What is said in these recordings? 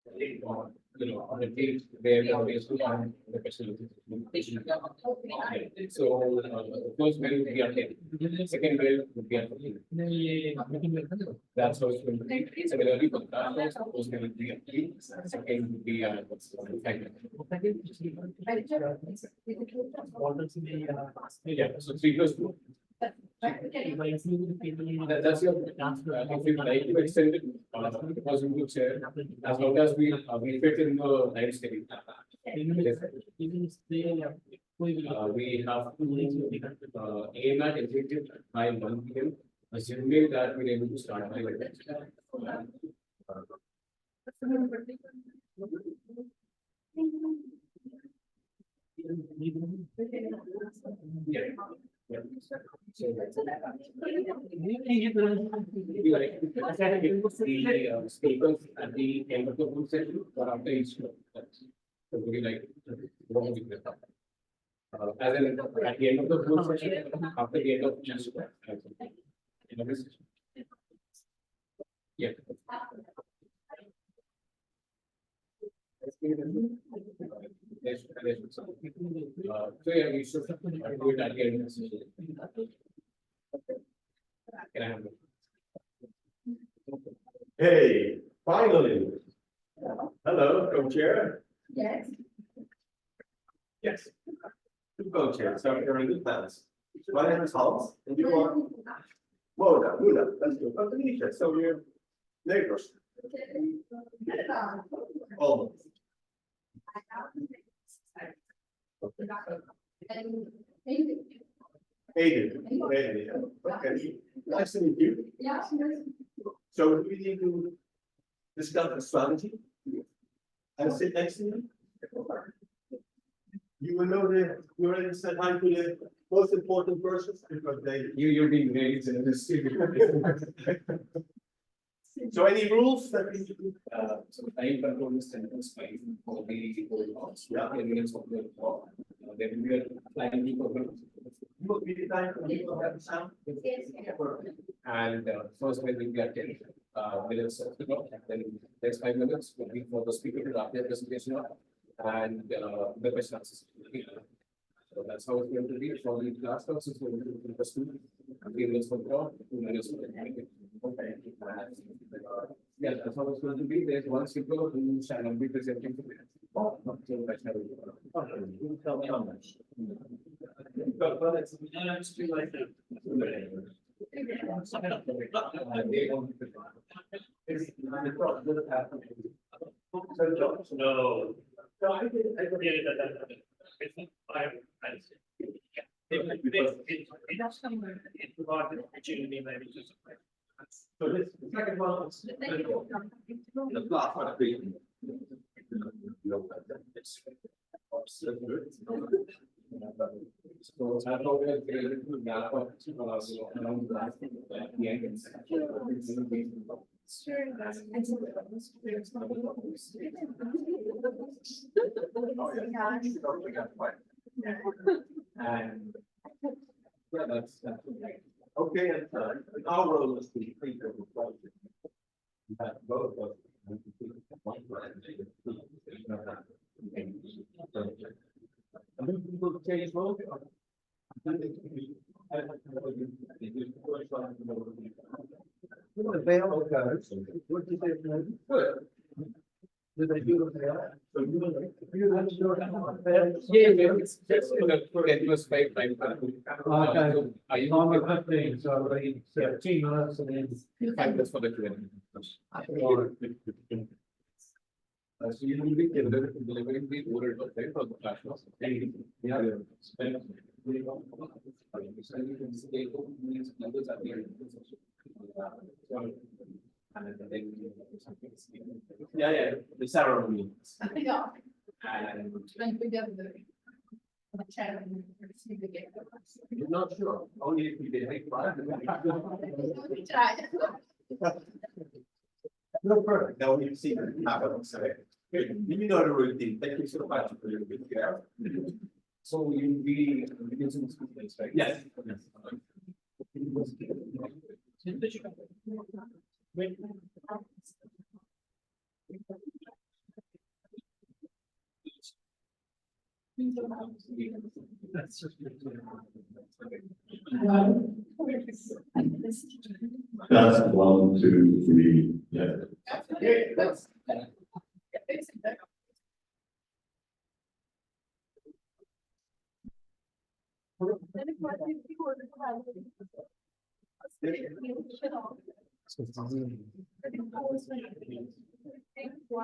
On the day where we are used to find the facility. So, first wave would be at 10, second wave would be at 15. That's how it's going to be. Similarly, for the last wave, first wave would be at 3, second would be at 5. Yeah, so 3 plus 2. That's your if you like to extend it because you could share as long as we fit in the time schedule. We have to aim at executive by 1 p.m. assuming that we're able to start by 11. Yeah. Yeah. So, we like to the speakers at the end of the whole session or after each talk. So we like what we do. As in at the end of the whole session, after the end of each talk. Yeah. So yeah, we should do it at the end of the session. Can I have it? Hey, finally. Hello, co-chair. Yes. Yes. Two co-chairs, so you're in good hands. My name is Hans, and you are Mona. That's good. Oh, Tanisha, so we're neighbors. Almost. Aiden. Okay. Nice to meet you. Yeah. So we need to discuss the strategy. And sit next to you. You will know you already said hi to the most important persons because You're being very generous. So any rules that we need to So time control is 10+5 for the whole house. Yeah. 10 minutes of the talk. There will be a planning program. you will be the time for people to have the sound? And first when we get 10 minutes of the talk, then next 5 minutes will be for the speaker to wrap their presentation up and the question answers. So that's how it's going to be. For the class talks, it's going to be the student, 3 minutes for the talk, 2 minutes for the yeah, that's how it's going to be. There's one speaker who shall be presenting to me. Tell me how much. No. So this the second one is the last one. So I thought we had created a gap of around the end. And yeah, that's right. Okay, and our role is to complete the project. That both of them one and then people change role. Did they do the veil? So you will Yeah, it's just for 10+5 time. Okay. Are you On on the 15, so already 17 minutes and then. 5 minutes for the Q&A? So you will be delivering the oral talk, right, for the class notes? Yeah. Numbers at the end. yeah, the ceremony. Yeah. And When we get the channel, see the game. You're not sure, only if you did make fun. We tried. No, perfect, now you've seen it happen, so. You know the routine, thank you so much for your good care. so you'll be using students, right? Yes. That's just. That's 1, 2, 3, yeah.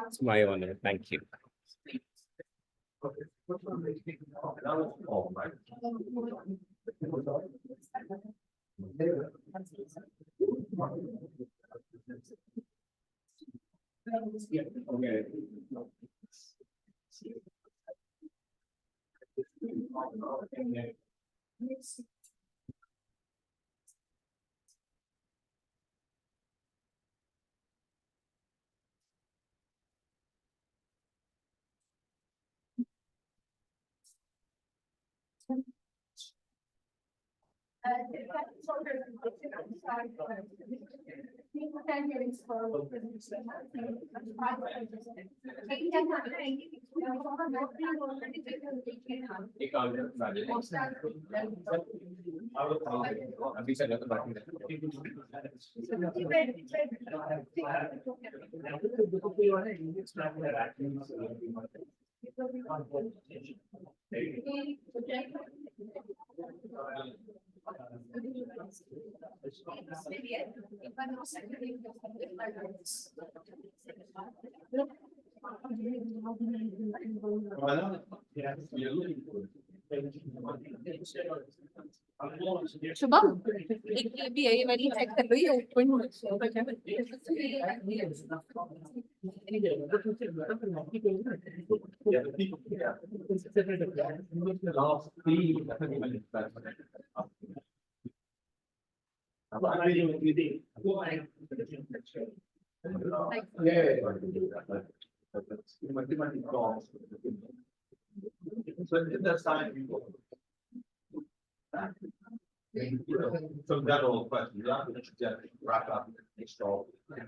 It's my honor. Thank you. Oh, right. Okay. एक काम अभी चल रहा शुभम एक ये भी है, ये वाली चेक कर लो, ये ओपन हो So that all question, just wrap up, install. Yeah.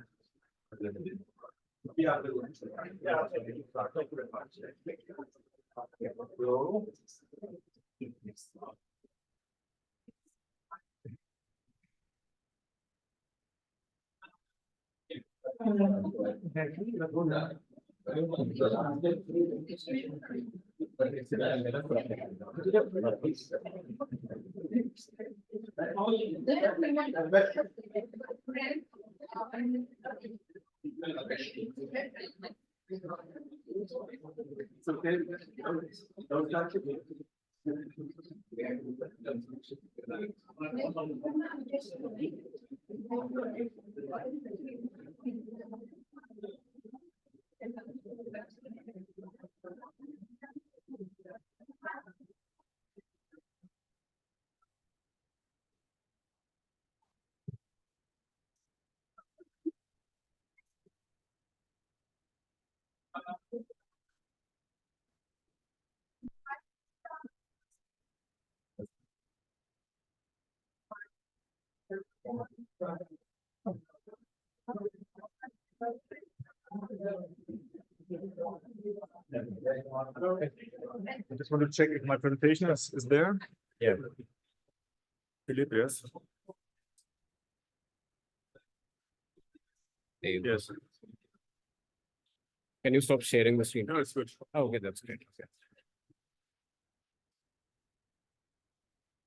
I just want to check if my presentation is there. Yeah. Philip, yes. Yes. Can you stop sharing the screen? No, it's good. Oh, okay, that's great. Okay.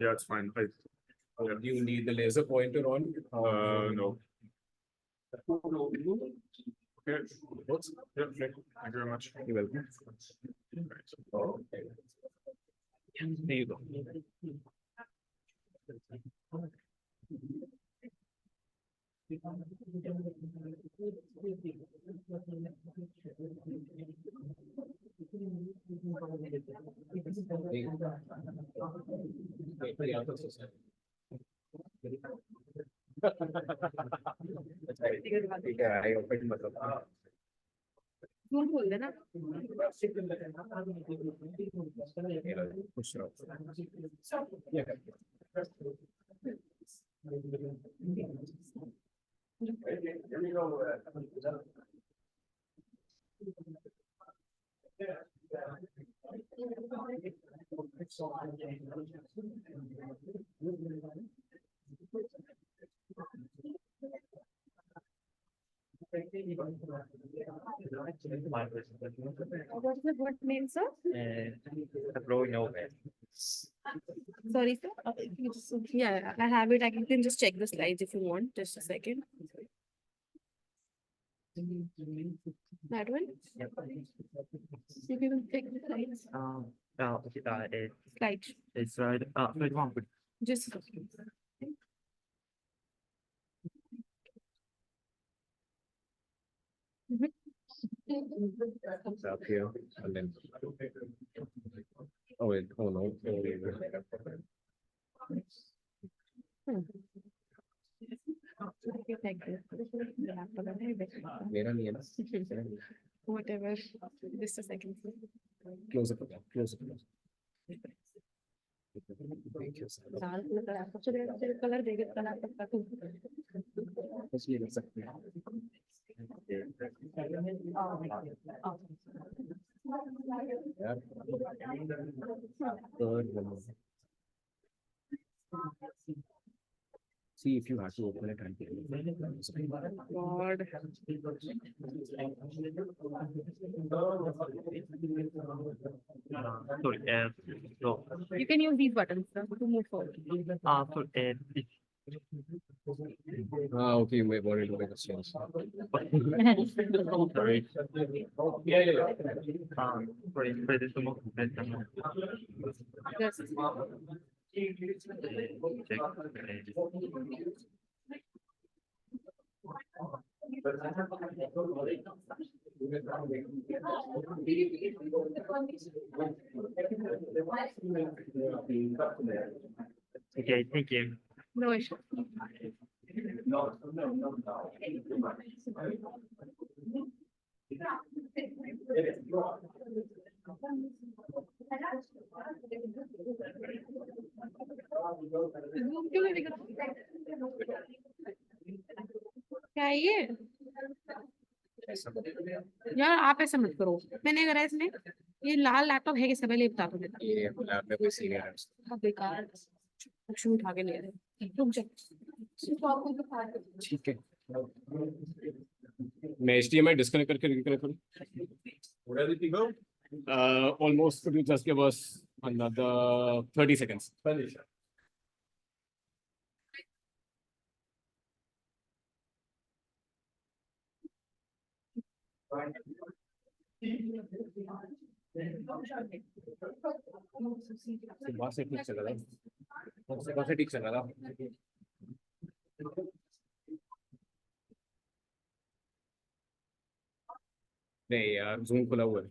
Yeah, it's fine. Do you need the laser pointer on? No. Okay. Yeah, thank you very much. You're welcome. Okay. There you go. I opened my झूठ बोल देना What's the good name, sir? The growing over. Sorry, sir. Yeah, I have it. I can just check the slides if you want. Just a second. That one? You can check the slides. Slides. It's right. Wait, one. Just. It's up here and then. Oh wait, oh no. Okay, thank you. मेरा नहीं है ना. Whatever. Just a second. Close it, close it. Lal colour आपको चलेगा colour देगा colour तक बस ये कर सकते हैं. यार. Third one. See if you have to open it and. God. Sorry, so, You can use these buttons sir, to move forward. so, Okay, we wanted to make a change. sorry. Yeah. For this one, Yes. Okay, thank you. No issue. Zoom क्यों नहीं दिख रहा? क्या है ये? यार आप ऐसा मत करो. मैंने करा इसमें. ये लाल लैपटॉप है किसका पहले ये बता दो मुझे. ये लैब में कोई सीनियर है. बहुत बेकार. शू उठा के ले रहे. रुक जा. ठीक है. मैं HDMI डिस्कनेक्ट करके रिकनेक्ट करूं. Where did you go? Almost. Could you just give us another 30 seconds? Finish. वहां से ठीक चल रहा था. वहां से ठीक चल रहा था. नहीं यार, जूम खुला हुआ है.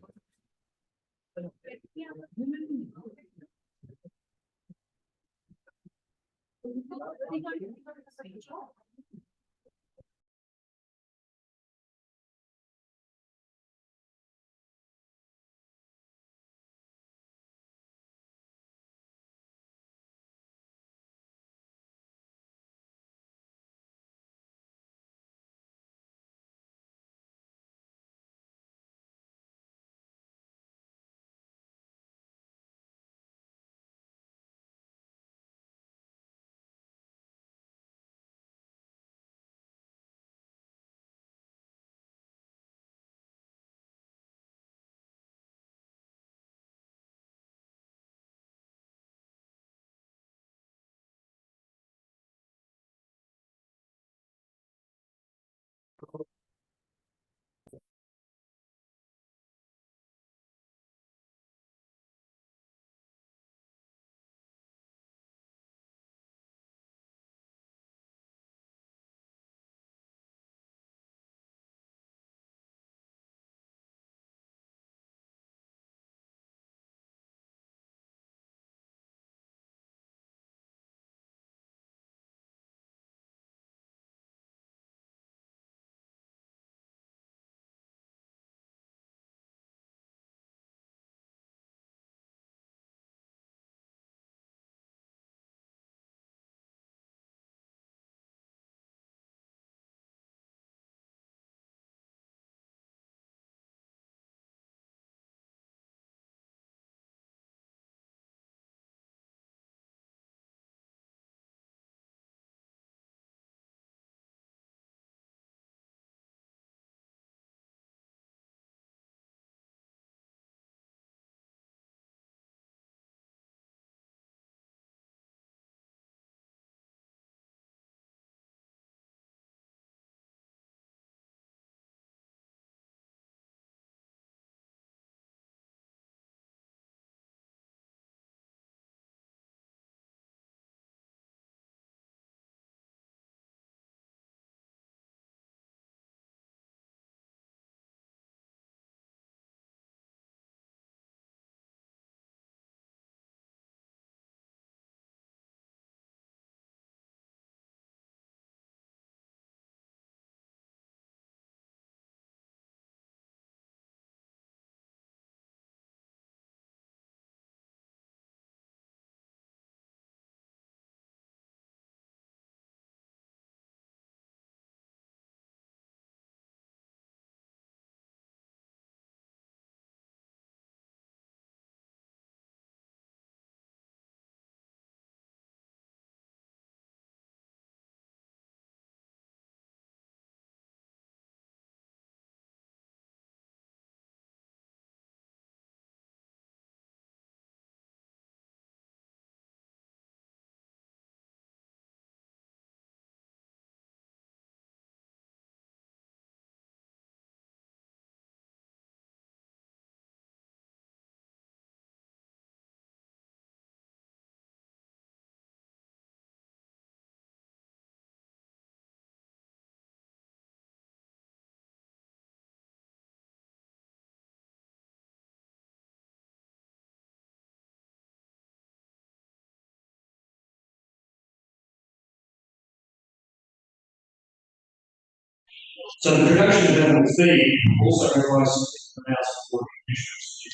So the production of animal feed also requires significant amounts of water and nutrients,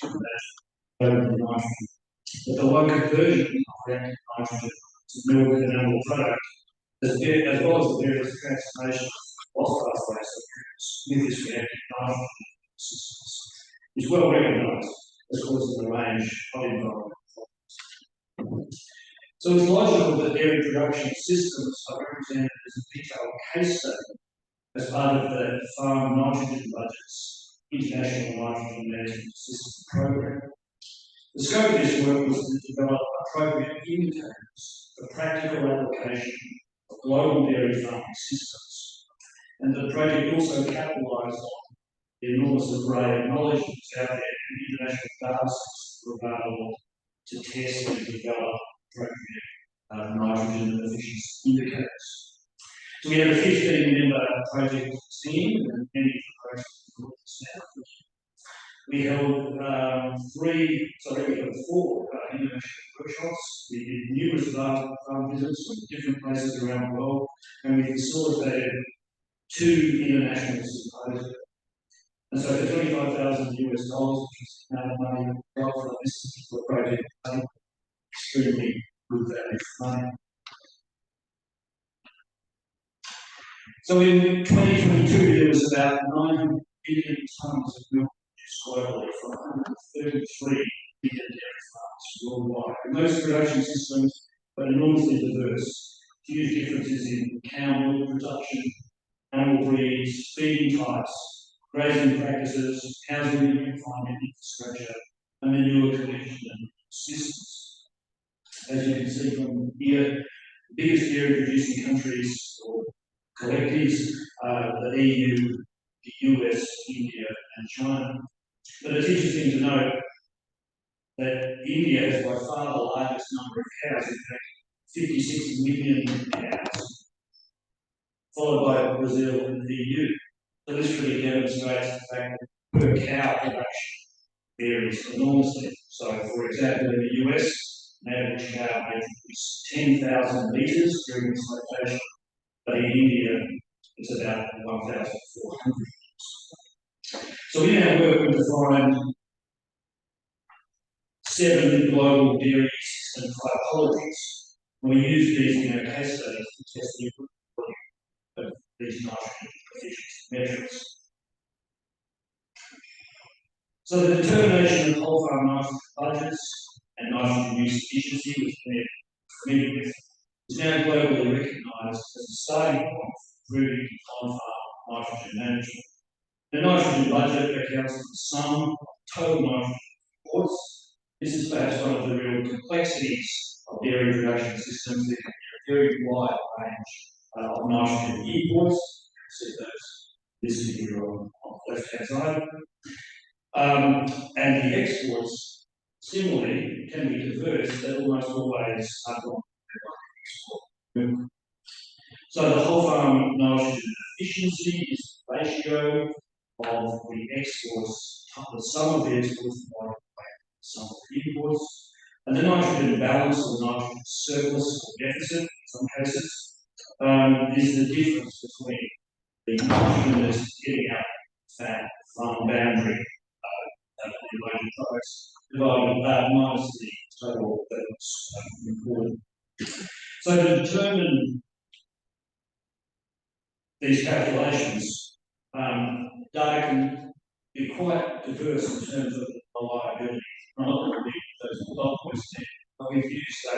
nitrogen. But the low conversion of reactive nitrogen to milk and animal product, as well as the various transformations of phosphorus waste with this reactive nitrogen systems, is well recognised as causing a range of environmental problems. So it's logical that dairy production systems are represented as a detailed case study as part of the Farm Nitrogen Budget's International Nitrogen Management System Program. The scope of this work was to develop appropriate indicators for practical application of global dairy farming systems. And the project also capitalised on the enormous array of knowledge that's out there and international data sets that are available to test and develop appropriate nitrogen efficiency indicators. So we have a 15-member project team, and many of the projects now. We held four international workshops. We did numerous farm visits from different places around the world, and we facilitated 2 international symposia. And so for $25,000 US, which is the amount of money we got for this particular project, extremely good value for money. So in 2022, there was about 9 billion tonnes of milk produced globally from 133 billion dairy farms worldwide. And those production systems are enormously diverse. Huge differences in cow milk production, animal breeds, feeding types, grazing practices, housing and confinement infrastructure, and manure collection and systems. As you can see from here, the biggest dairy producing countries or collectives are the EU, the US, India, and China. But it's interesting to note that India has by far the largest number of cows, in fact, 56 million cows, followed by Brazil and the EU. So this really demonstrates the fact that per cow production varies enormously. So, for example, in the US, an average cow may produce 10,000 litres during its lactation, but in India, it's about 1,400. So in our work, we defined 7 global dairy system typologies. And we use these in our case studies to test the applicability of these nitrogen efficiency metrics. So the determination of whole farm nitrogen budgets and nitrogen use efficiency, which we're familiar with, is now globally recognised as a starting point for improving on-farm nitrogen management. The nitrogen budget accounts for the sum of total nitrogen imports. This is perhaps one of the real complexities of dairy production systems. There can be a very wide range of nitrogen imports. See those listed here on the left-hand side. And the exports, similarly, can be diverse, but almost always are not export. So the whole farm nitrogen efficiency is the ratio of the exports, the sum of the exports divided by the sum of the imports, and the nitrogen balance or nitrogen surplus or deficit in some cases is the difference between the nitrogen that's getting out that farm boundary related products divided minus the total that's imported. So to determine these calculations, data can be quite diverse in terms of reliability. I'm not going to read those bullet points there, but we've used a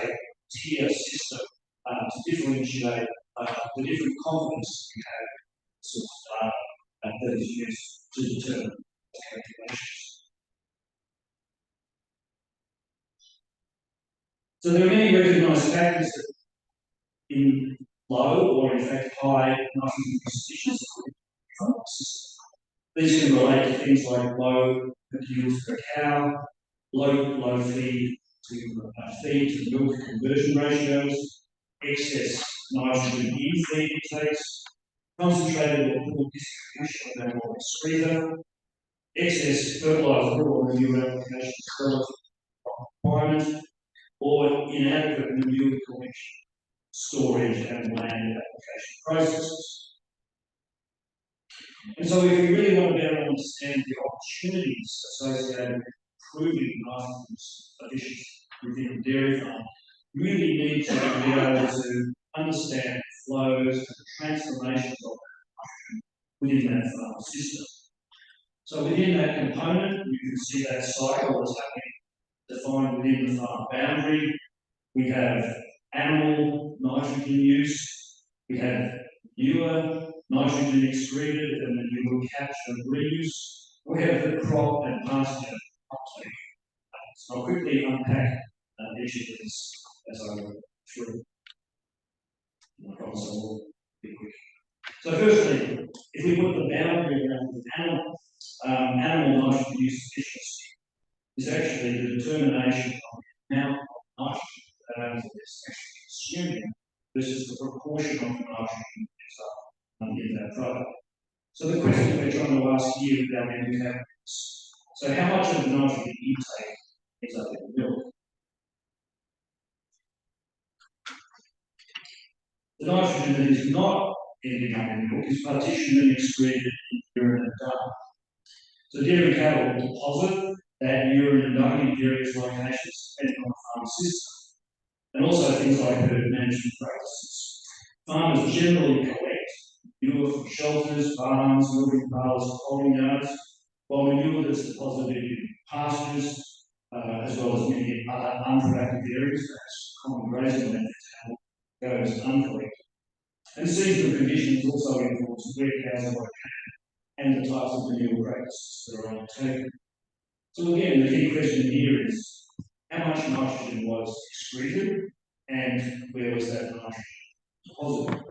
tier system to differentiate the different confidence we have sort of data that is used to determine calculations. So there are many recognised factors that in low or in fact high nitrogen efficiency. These can relate to things like low yields per cow, low feed to milk conversion ratios, excess nitrogen in feed intakes, concentrated or poor distribution of animal excreta, excess fertiliser or manure applications relative to requirement, or inadequate manure collection, storage, and land application processes. And so if we really want to better understand the opportunities associated with improving nitrogen efficiency within the dairy farm, we really need to be able to understand the flows and the transformations of within that farm system. So within that component, you can see that cycle that's happening defined within the farm boundary. We have animal nitrogen use, we have manure, nitrogen excreted, and manure capture and reuse. We have the crop and pasture uptake. So I'll quickly unpack each of these as I go through. I promise I will be quick. So firstly, if we put the boundary around the animal nitrogen use efficiency is actually the determination of the amount of nitrogen that animal is actually consuming versus the proportion of the nitrogen that's up in that product. So the question we're trying to ask here with our indicator is, so how much of the nitrogen intake is up in the milk? The nitrogen that is not ending up in milk is partitioned and excreted in urine and dung. So dairy cattle deposit that urine and dung in various locations depending on the farm system. And also things like herd management practices. Farmers generally collect manure from shelters, barns, milking parlours, and folding yards, while manure that's deposited in pastures, as well as many other unproductive areas, perhaps common grazing methods, goes uncollected. And seasonal conditions also influence where cows are located and the types of manure practices that are undertaken. So again, the key question here is how much nitrogen was excreted and where was that nitrogen deposited?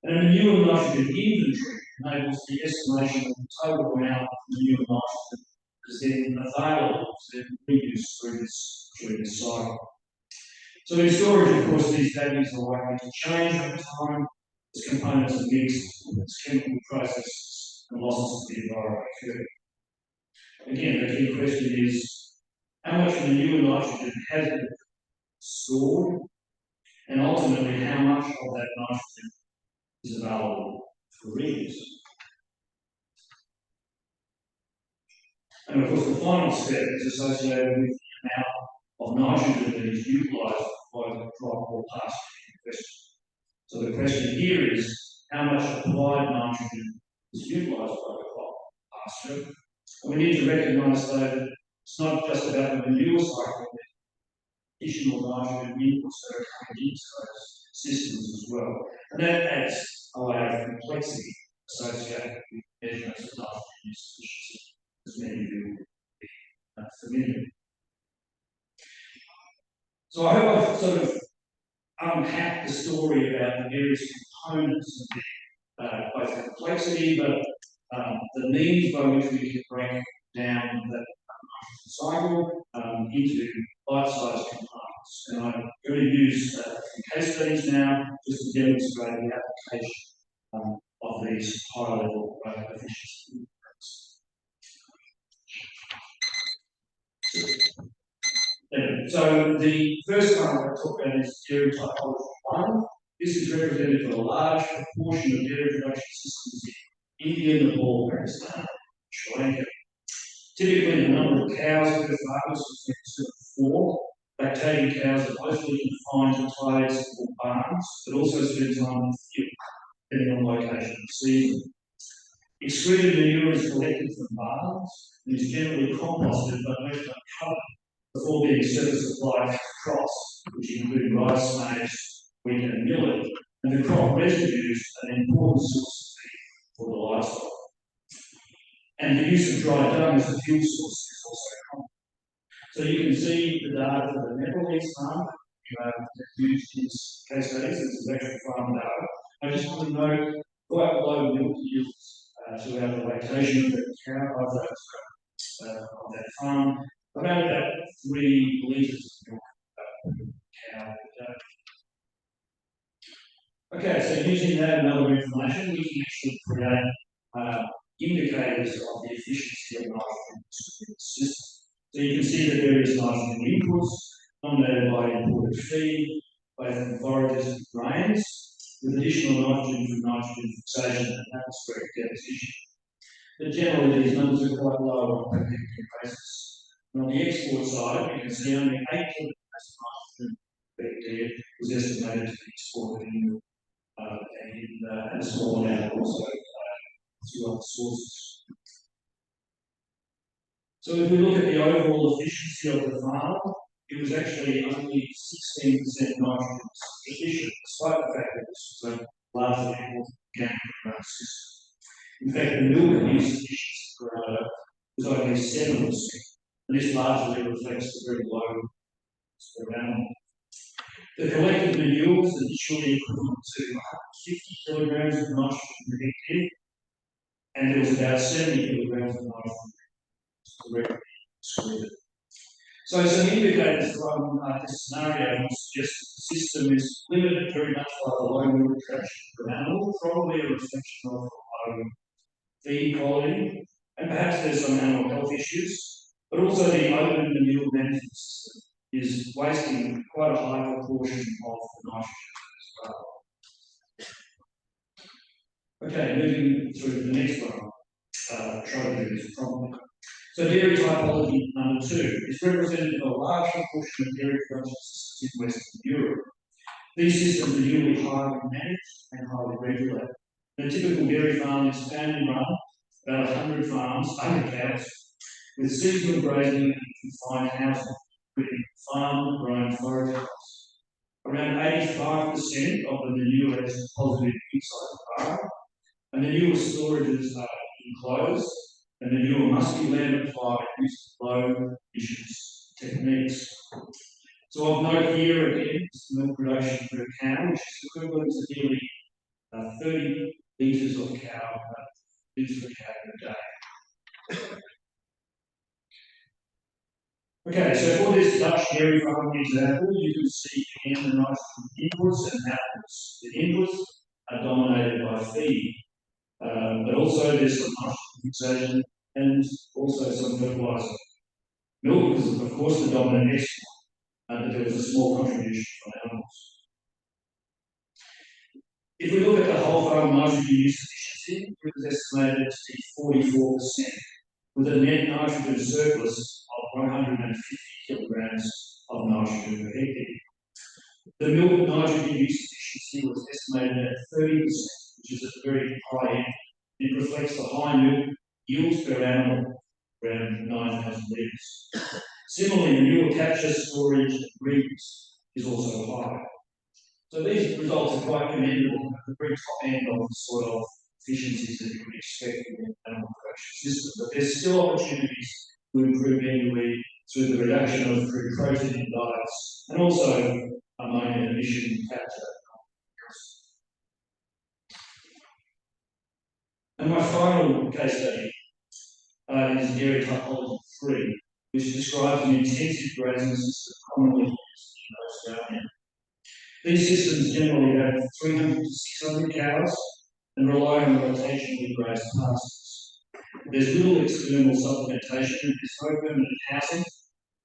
And a manure nitrogen inventory enables the estimation of the total amount of manure nitrogen that is then available to be reused through this cycle. So in storage, of course, these values are likely to change over time as components are mixed, as chemical processes and losses to the environment occur. Again, the key question is how much manure nitrogen has been stored, and ultimately how much of that nitrogen is available for reuse. And of course, the final step is associated with the amount of nitrogen that is utilised by the crop or pasture in question. So the question here is how much applied nitrogen is utilised by the crop pasture. And we need to recognise though that it's not just about the manure cycle, there's additional nitrogen inputs that are coming into those systems as well. And that adds a layer of complexity associated with measurements of nitrogen use efficiency, as many of you will be familiar. So I hope I've sort of unpacked the story about the various components of both the complexity, but the means by which we can break down the cycle into bite-sized components. And I'm going to use a few case studies now just to demonstrate the application of these high-level efficiency. So the first one I'm going to talk about is dairy typology 1. This is representative of a large proportion of dairy production systems in India, Nepal, Pakistan, Sri Lanka. Typically, the number of cows per farmers is between 4. Lactating cows are mostly confined to ties or barns, but also spend time in the field, depending on location and season. Excreted manure is collected from barns and is generally composted but left uncovered before being surface applied to crops, which include rice, maize, wheat and millet, and the crop residues are an important source of feed for the livestock. And the use of dry dung as a fuel source is also common. So you can see the data for the Nepalese farm that used his case studies. This is actual farm data. I just want to note quite low milk yields throughout the lactation of the cow of that farm. Around about 3 litres of milk per cow per day. Okay, so using that and other information, we can actually create indicators of the efficiency of nitrogen in the system. So you can see the various nitrogen inputs dominated by imported feed, both from forages and grains, with additional nitrogen from nitrogen fixation and atmospheric deposition. But generally, these numbers are quite low on a per hectare basis. And on the export side, you can see only 8 kilograms of nitrogen per hectare was estimated to be exported and a small amount also through other sources. So if we look at the overall efficiency of the farm, it was actually only 16% nitrogen efficient, despite the fact that this was a largely organic system. In fact, the milk use efficiency per hour was only 7%, and this largely reflects the very low per animal. The collected manure was initially equivalent to 150 kilograms of nitrogen per hectare, and there was about 70 kilograms of nitrogen correctly excluded. So some indicators from this scenario will suggest that the system is limited very much by the low milk extraction per animal, probably a reflection of low feed quality, and perhaps there's some animal health issues, but also the open manure management system is wasting quite a high proportion of the nitrogen as well. Okay, moving through to the next one, trojan problem. So dairy typology number 2 is representative of a large proportion of dairy production systems in Western Europe. These systems are usually highly managed and highly regulated. A typical dairy farm is family run, about 100 farms, 100 cows, with seasonal grazing and confined housing, including farm-grown forage crops. Around 85% of the manure is deposited inside the farm, and manure storages are enclosed, and manure must be land applied using low emissions techniques. So of note here again is the milk production per cow, which is equivalent to nearly 30 litres of cow per day. Okay, so for this Dutch dairy farming example, you can see again the nitrogen inputs and outputs. The inputs are dominated by feed, but also there's some nitrogen fixation and also some fertiliser. Milk was, of course, the dominant export, but there was a small contribution from animals. If we look at the whole farm nitrogen use efficiency, it was estimated to be 44%, with a net nitrogen surplus of 150 kilograms of nitrogen per hectare. The milk nitrogen use efficiency was estimated at 30%, which is at the very high end. It reflects the high milk yields per animal, around 9,000 litres. Similarly, manure capture, storage, and reuse is also high. So these results are quite commendable at the very top end of the sort of efficiencies that you would expect in an animal production system. But there's still opportunities to improve annually through the reduction of crude protein in diets and also ammonia emission capture. And my final case study is dairy typology 3, which describes an intensive grazing system commonly used in Australia. These systems generally have 300 to 600 cows and rely on rotationally grazed pastures. There's little external supplementation in this permanent housing,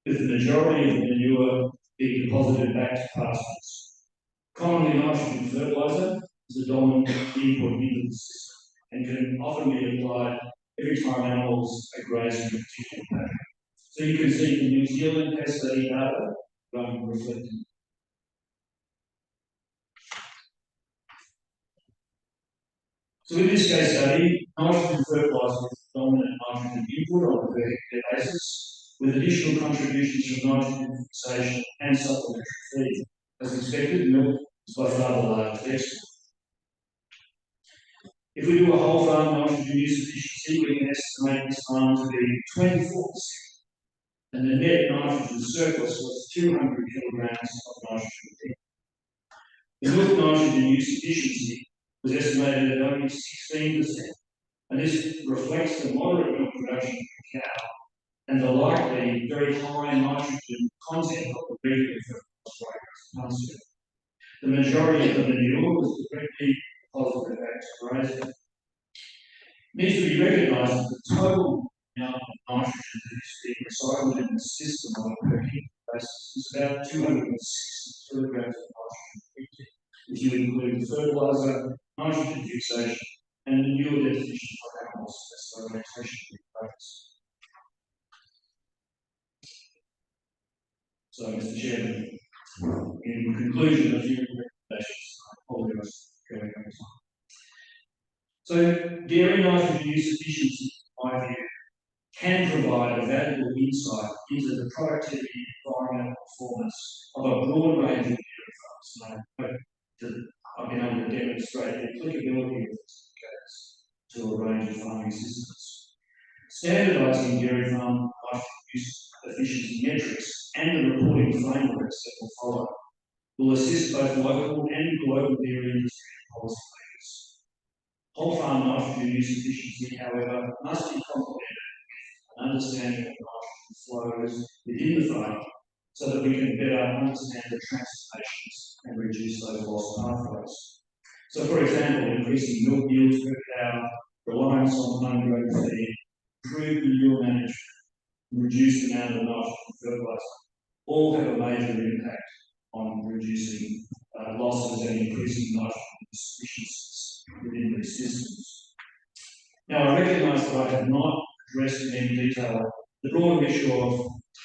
with the majority of the manure being deposited back to pastures. Commonly, nitrogen fertiliser is the dominant input into the system and can often be applied every time animals are grazing a particular paddock. So you can see the New Zealand case study data reflected. So in this case study, nitrogen fertiliser is the dominant nitrogen input on a per hectare basis, with additional contributions from nitrogen fixation and supplementary feed. As expected, milk is by far the largest export. If we do a whole farm nitrogen use efficiency, we can estimate this farm to be 24%, and the net nitrogen surplus was 200 kilograms of nitrogen. The milk nitrogen use efficiency was estimated at only 16%, and this reflects the moderate milk production per cow and the likely very high nitrogen content of the regular fertiliser concept. The majority of the manure was directly deposited back to grazing. It needs to be recognised that the total amount of nitrogen that is being recycled in the system on a per hectare basis is about 260 kilograms of nitrogen to include fertiliser, nitrogen fixation, and manure deposition for animals as the rotation practice. So, Mr. Chairman, in conclusion, a few recommendations. I apologise for going over time. So, dairy nitrogen use efficiency, in my view, can provide a valuable insight into the productivity and environmental performance of a broad range of dairy farms. And I hope that I've been able to demonstrate the applicability of this to a range of farming systems. Standardising dairy farm nitrogen use efficiency metrics and the reporting frameworks that will follow will assist both local and global dairy industry policymakers. Whole farm nitrogen use efficiency, however, must be complemented with an understanding of nitrogen flows within the farm so that we can better understand the transformations and reduce those lost pathways. So, for example, increasing milk yields per cow, reliance on homegrown feed, improved manure management, and reduced amount of nitrogen fertiliser all have a major impact on reducing losses and increasing nitrogen efficiencies within these systems. Now, I recognise that I have not addressed in any detail the broader issue of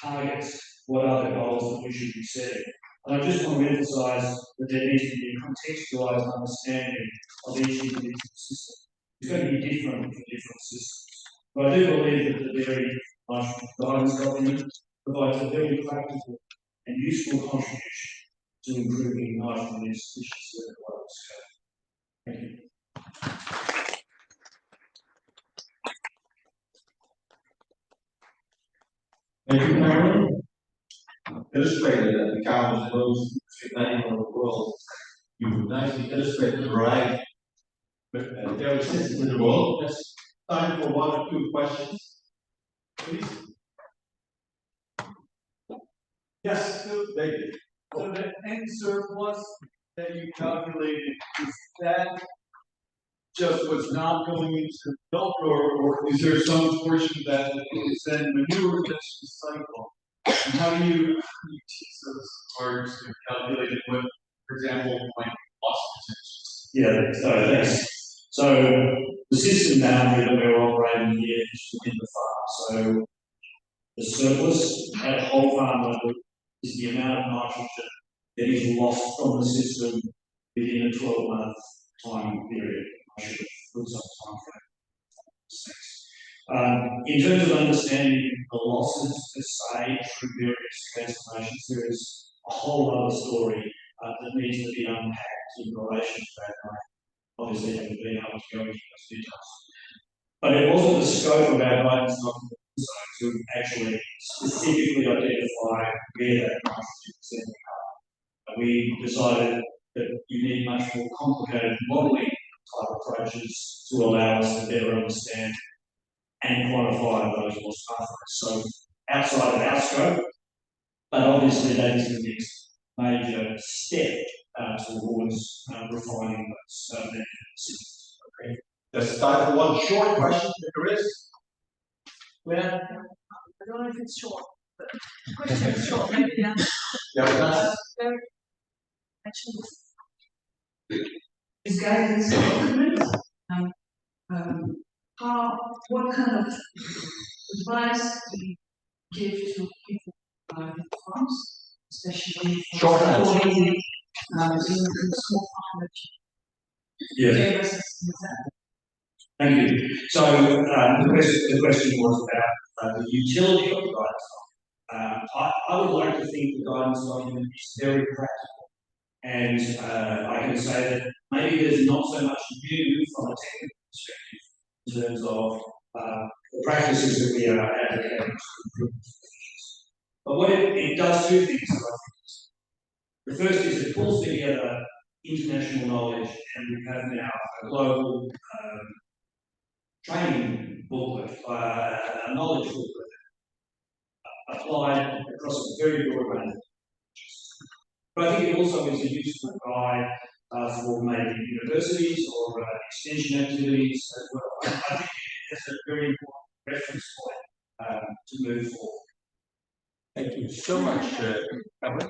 targets, what are the goals that we should be setting. And I just want to emphasise that there needs to be a contextualised understanding of each individual system. It's going to be different for different systems. But I do believe that the dairy nitrogen guidance document provides a very practical and useful contribution to improving nitrogen efficiency at a global scale. Thank you. Thank you, Cameron. Illustrated that the cow is the most animal in the world. You nicely illustrated the variety of dairy systems in the world. There's time for one or two questions, please. Yes, David. So the end surplus that you calculated, is that just what's not going into milk, or is there some portion that is then manure that's recycled? And how do you teach those parts to calculate what, for example, like loss percentages? Yeah, so thanks. So the system boundary that we're operating here is within the farm. So the surplus at a whole farm level is the amount of nitrogen that is lost from the system within a 12-month time period. I should have put some time frame. In terms of understanding the losses per se through various transformations, there is a whole other story that needs to be unpacked in relation to that. I obviously haven't been able to go into those details. But it wasn't the scope of our guidance document to actually specifically identify where that nitrogen is ending up. We decided that you need much more complicated modelling type approaches to allow us to better understand and quantify those lost pathways. So outside of our scope, but obviously that is the next major step towards refining those systems. Okay. There's time for one short question, if there is. I don't know if it's short, but the question is short, maybe the answer. Yeah, Actually, is guidance document, what kind of advice do you give to people in farms, especially Short answer. in small farm? Yeah. Thank you. So the question was about the utility of the guidance document. I would like to think the guidance document is very practical, and I can say that maybe there's not so much new from a technical perspective in terms of the practices that we are advocating to improve. But what it does two things. The first is it pulls together international knowledge, and we have now a global training booklet, a knowledge booklet applied across a very broad range of languages. But I think it also is a useful guide for maybe universities or extension activities as well. I think it's a very important reference point to move forward. Thank you so much, Cameron.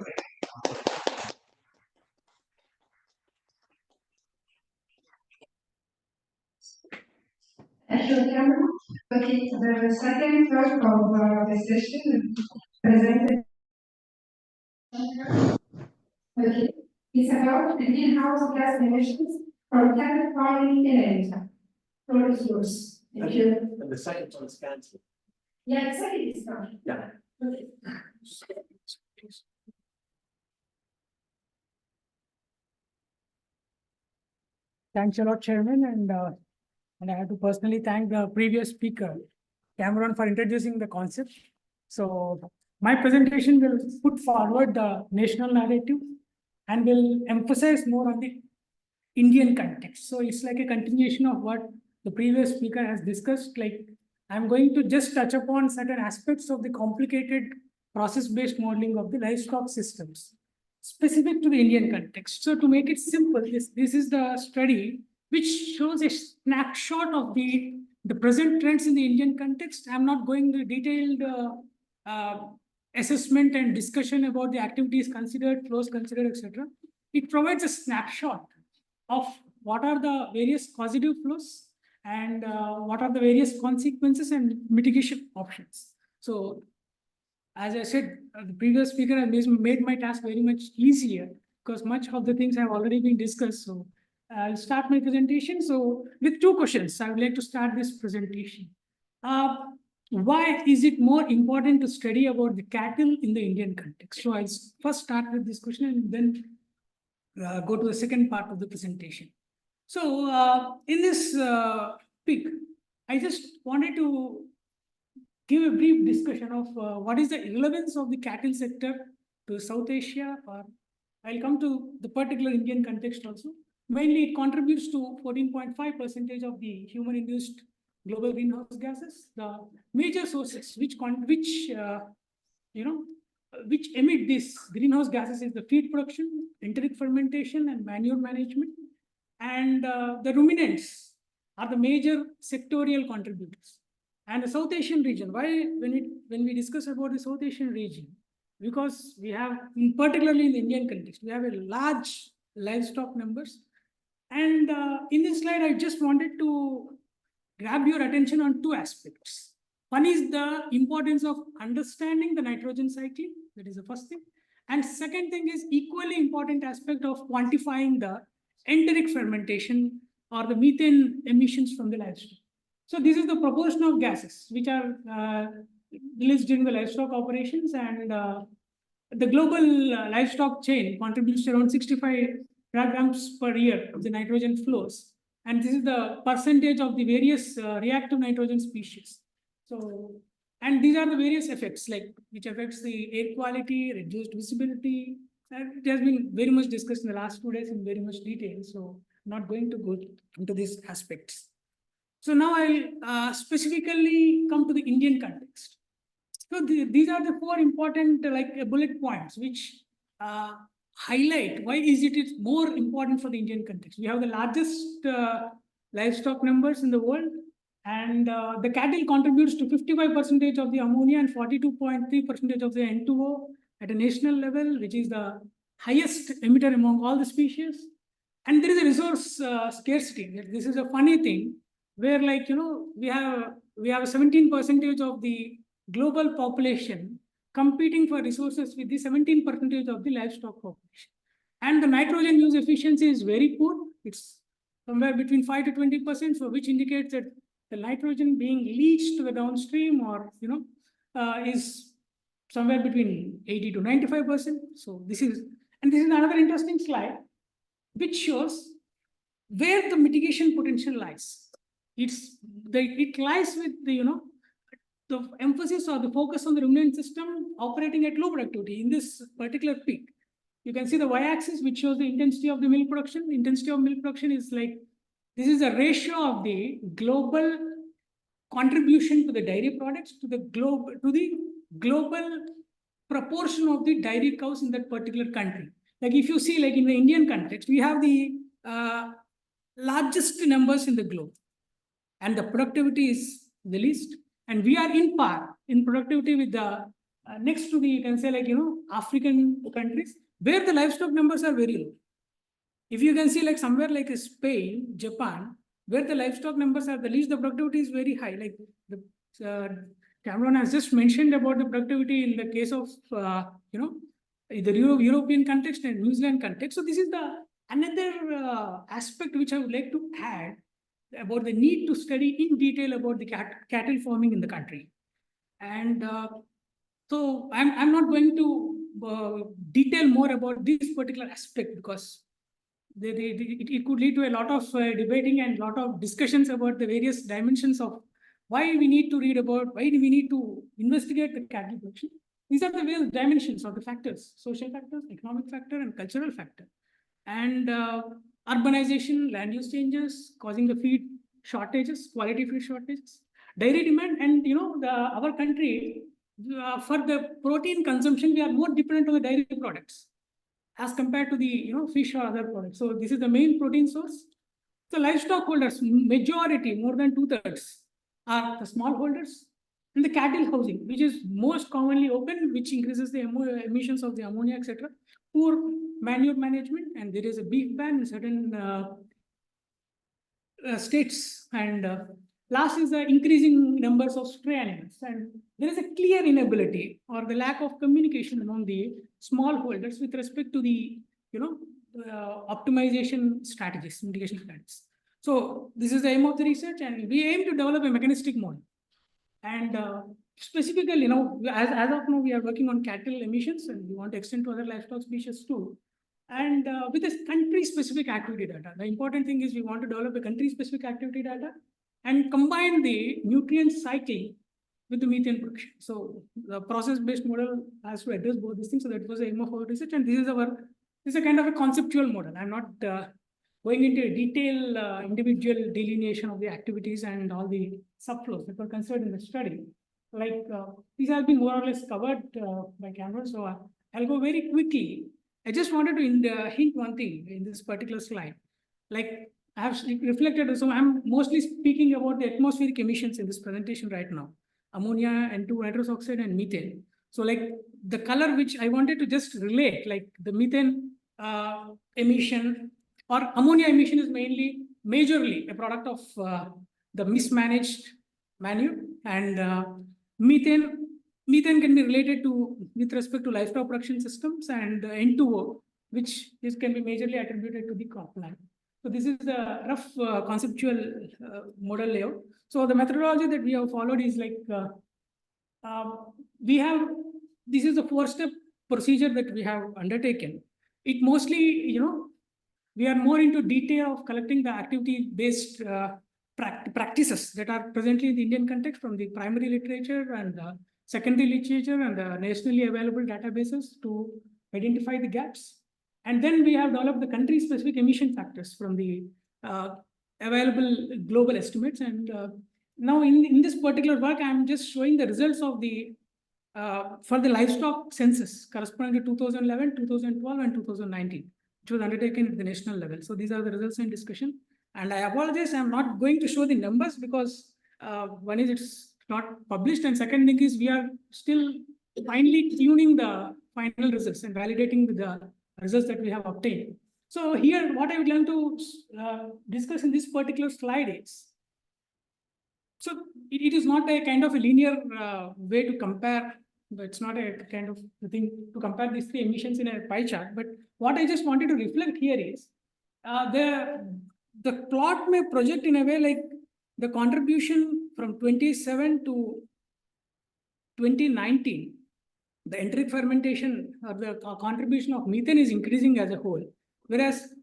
second part of the session presented. Okay, it's about the greenhouse gas emissions from cattle farming in India. Floor is yours. Thank you. And the second one's cancelled. Yeah, exactly. It's done. Yeah. Okay. Thanks a lot, Chairman, and I have to personally thank the previous speaker, Cameron, for introducing the concept. So my presentation will put forward the national narrative and will emphasize more on the Indian context. So it's like a continuation of what the previous speaker has discussed. Like I'm going to just touch upon certain aspects of the complicated process-based modeling of the livestock systems specific to the Indian context. So to make it simple, this is the study which shows a snapshot of the present trends in the Indian context. I'm not going to detailed assessment and discussion about the activities considered, flows considered, etc. It provides a snapshot of what are the various causative flows and what are the various consequences and mitigation options. So as I said, the previous speaker has made my task very much easier because much of the things have already been discussed. So I'll start my presentation. So with two questions, I would like to start this presentation. Why is it more important to study about the cattle in the Indian context? So I'll first start with this question and then go to the second part of the presentation. So in this peak, I just wanted to give a brief discussion of what is the relevance of the cattle sector to South Asia, or I'll come to the particular Indian context also. Mainly, it contributes to 14.5% of the human-induced global greenhouse gases. The major sources which emit these greenhouse gases is the feed production, enteric fermentation, and manure management. And the ruminants are the major sectorial contributors. And the South Asian region, why when we discuss about the South Asian region, because we have, particularly in the Indian context, we have a large livestock numbers. And in this slide, I just wanted to grab your attention on two aspects. One is the importance of understanding the nitrogen cycle. That is the first thing. And second thing is equally important aspect of quantifying the enteric fermentation or the methane emissions from the livestock. So this is the proportion of gases which are released during the livestock operations, and the global livestock chain contributes to around 65 grams per year of the nitrogen flows. And this is the percentage of the various reactive nitrogen species. So, and these are the various effects, like which affects the air quality, reduced visibility. And it has been very much discussed in the last 2 days in very much detail. So I'm not going to go into these aspects. So now I'll specifically come to the Indian context. So these are the four important bullet points which highlight why is it more important for the Indian context. We have the largest livestock numbers in the world, and the cattle contributes to 55% of the ammonia and 42.3% of the N2O at a national level, which is the highest emitter among all the species. And there is a resource scarcity. This is a funny thing where, we have 17% of the global population competing for resources with the 17% of the livestock population. And the nitrogen use efficiency is very poor. It's somewhere between 5 to 20%, so which indicates that the nitrogen being leached to the downstream or, is somewhere between 80 to 95%. So this is another interesting slide, which shows where the mitigation potential lies. It lies with the emphasis or the focus on the ruminant system operating at low productivity in this particular peak. You can see the y-axis, which shows the intensity of the milk production. The intensity of milk production is this is a ratio of the global contribution to the dairy products to the global proportion of the dairy cows in that particular country. Like if you see, in the Indian context, we have the largest numbers in the globe, and the productivity is the least. And we are in par in productivity with the next to the, you can say, African countries, where the livestock numbers are very low. If you can see, somewhere Spain, Japan, where the livestock numbers are the least, the productivity is very high. The Cameron has just mentioned about the productivity in the case of, the European context and New Zealand context. So this is the another aspect which I would like to add about the need to study in detail about the cattle farming in the country. And so I'm not going to detail more about this particular aspect because it could lead to a lot of debating and a lot of discussions about the various dimensions of why we need to read about, why do we need to investigate the cattle production. These are the various dimensions of the factors: social factors, economic factor, and cultural factor. And urbanization, land use changes causing the feed shortages, quality feed shortages, dairy demand, and our country for the protein consumption, we are more dependent on the dairy products as compared to the fish or other products. So this is the main protein source. So livestock holders, majority, more than 2/3, are the small holders, and the cattle housing, which is most commonly open, which increases the emissions of the ammonia, etc. Poor manure management, and there is a beef ban in certain states. And last is the increasing numbers of stray animals, and there is a clear inability or the lack of communication among the smallholders with respect to the optimization strategies, mitigation strategies. So this is the aim of the research, and we aim to develop a mechanistic model. And specifically, as of now, we are working on cattle emissions, and we want to extend to other livestock species too. And with this country-specific activity data, the important thing is we want to develop a country-specific activity data and combine the nutrient cycle with the methane production. So the process-based model has to address both these things. So that was the aim of our research, and this is a kind of a conceptual model. I'm not going into a detailed individual delineation of the activities and all the subflows that were considered in the study. Like these have been more or less covered by Cameron. So I'll go very quickly. I just wanted to hint one thing in this particular slide. Like I have reflected, so I'm mostly speaking about the atmospheric emissions in this presentation right now: ammonia, N2 nitrous oxide, and methane. So like the color which I wanted to just relate, like the methane emission or ammonia emission is majorly a product of the mismanaged manure, and methane can be related to with respect to livestock production systems, and N2O, which can be majorly attributed to the cropland. So this is the rough conceptual model layout. So the methodology that we have followed is like this is a 4-step procedure that we have undertaken. It mostly, we are more into detail of collecting the activity-based practices that are presently in the Indian context from the primary literature and the secondary literature and the nationally available databases to identify the gaps. And then we have developed the country-specific emission factors from the available global estimates. And now in this particular work, I'm just showing the results of the for the livestock census corresponding to 2011, 2012, and 2019, which was undertaken at the national level. So these are the results in discussion. And I apologize, I'm not going to show the numbers because one is it's not published, and second thing is we are still finally tuning the final results and validating with the results that we have obtained. So here, what I would like to discuss in this particular slide is, so it is not a kind of a linear way to compare, but it's not a kind of thing to compare these three emissions in a pie chart. But what I just wanted to reflect here is the plot may project in a way like the contribution from 27 to 2019, the enteric fermentation or the contribution of methane is increasing as a whole, whereas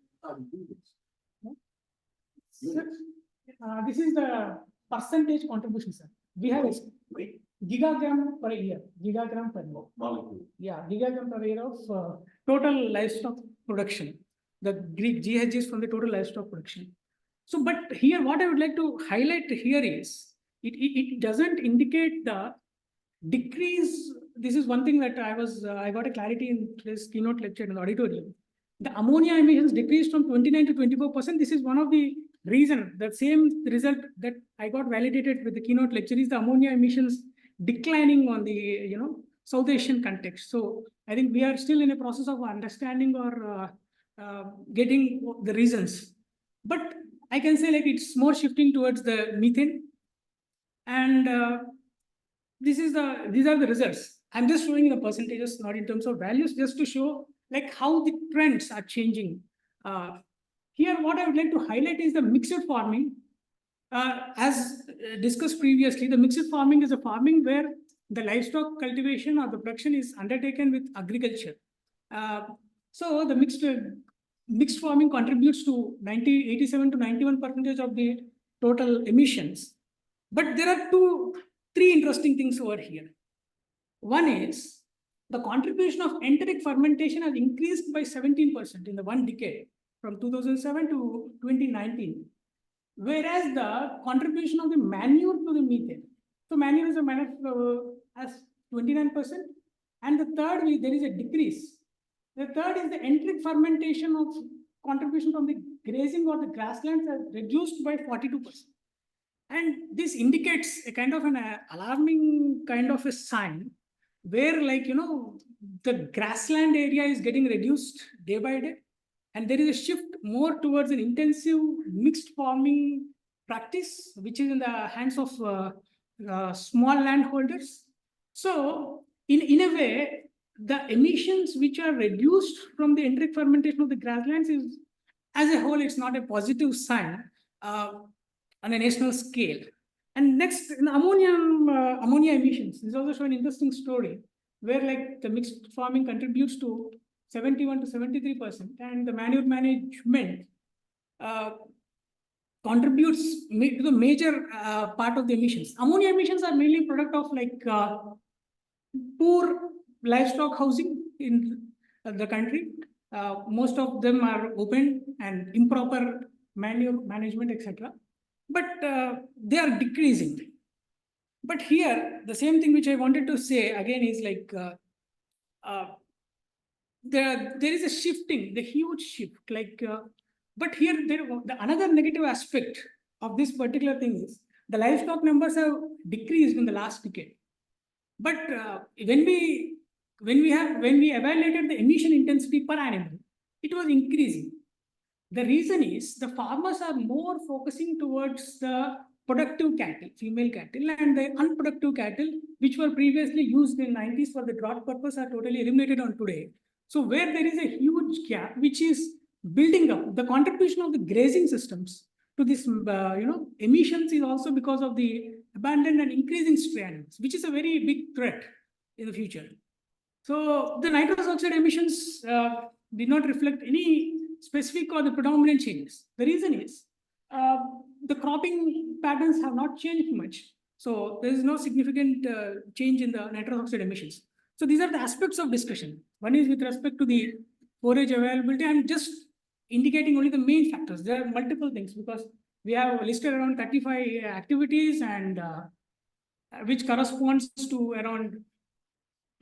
this is the percentage contribution, sir. We have gigagram per year, gigagram per year. Yeah, gigagram per year of total livestock production. The Greek GH is from the total livestock production. So, but here, what I would like to highlight here is it doesn't indicate the decrease. This is one thing that I got a clarity in today's keynote lecture in the auditorium. The ammonia emissions decreased from 29 to 24%. This is one of the reason. The same result that I got validated with the keynote lecture is the ammonia emissions declining on the South Asian context. So I think we are still in a process of understanding or getting the reasons. But I can say like it's more shifting towards the methane. And these are the results. I'm just showing the percentages, not in terms of values, just to show like how the trends are changing. Here, what I would like to highlight is the mixed farming. As discussed previously, the mixed farming is a farming where the livestock cultivation or the production is undertaken with agriculture. So the mixed farming contributes to 87 to 91% of the total emissions. But there are three interesting things over here. One is the contribution of enteric fermentation has increased by 17% in the one decade from 2007 to 2019. Whereas the contribution of the manure to the methane. So manure is a as 29%. And the third, there is a decrease. The third is the enteric fermentation of contribution from the grazing or the grasslands has reduced by 42%. And this indicates a kind of an alarming kind of a sign where, like, the grassland area is getting reduced day by day. And there is a shift more towards an intensive mixed farming practice, which is in the hands of small landholders. So, in a way, the emissions which are reduced from the enteric fermentation of the grasslands is, as a whole, it's not a positive sign on a national scale. And next, in ammonia emissions, this is also an interesting story where, like, the mixed farming contributes to 71 to 73%, and the manure management contributes to the major part of the emissions. Ammonia emissions are mainly product of poor livestock housing in the country. Most of them are open and improper manure management, etc. But they are decreasing. But here, the same thing which I wanted to say again is there is a shifting, the huge shift. But here, another negative aspect of this particular thing is the livestock numbers have decreased in the last decade. But when we evaluated the emission intensity per animal, it was increasing. The reason is the farmers are more focusing towards the productive cattle, female cattle, and the unproductive cattle, which were previously used in 90s for the drought purpose, are totally eliminated on today. So where there is a huge gap, which is building up, the contribution of the grazing systems to this, emissions is also because of the abundant and increasing stray animals, which is a very big threat in the future. So the nitrous oxide emissions did not reflect any specific or the predominant changes. The reason is the cropping patterns have not changed much. So there is no significant change in the nitrous oxide emissions. So these are the aspects of discussion. One is with respect to the forage availability. I'm just indicating only the main factors. There are multiple things because we have listed around 35 activities and which corresponds to around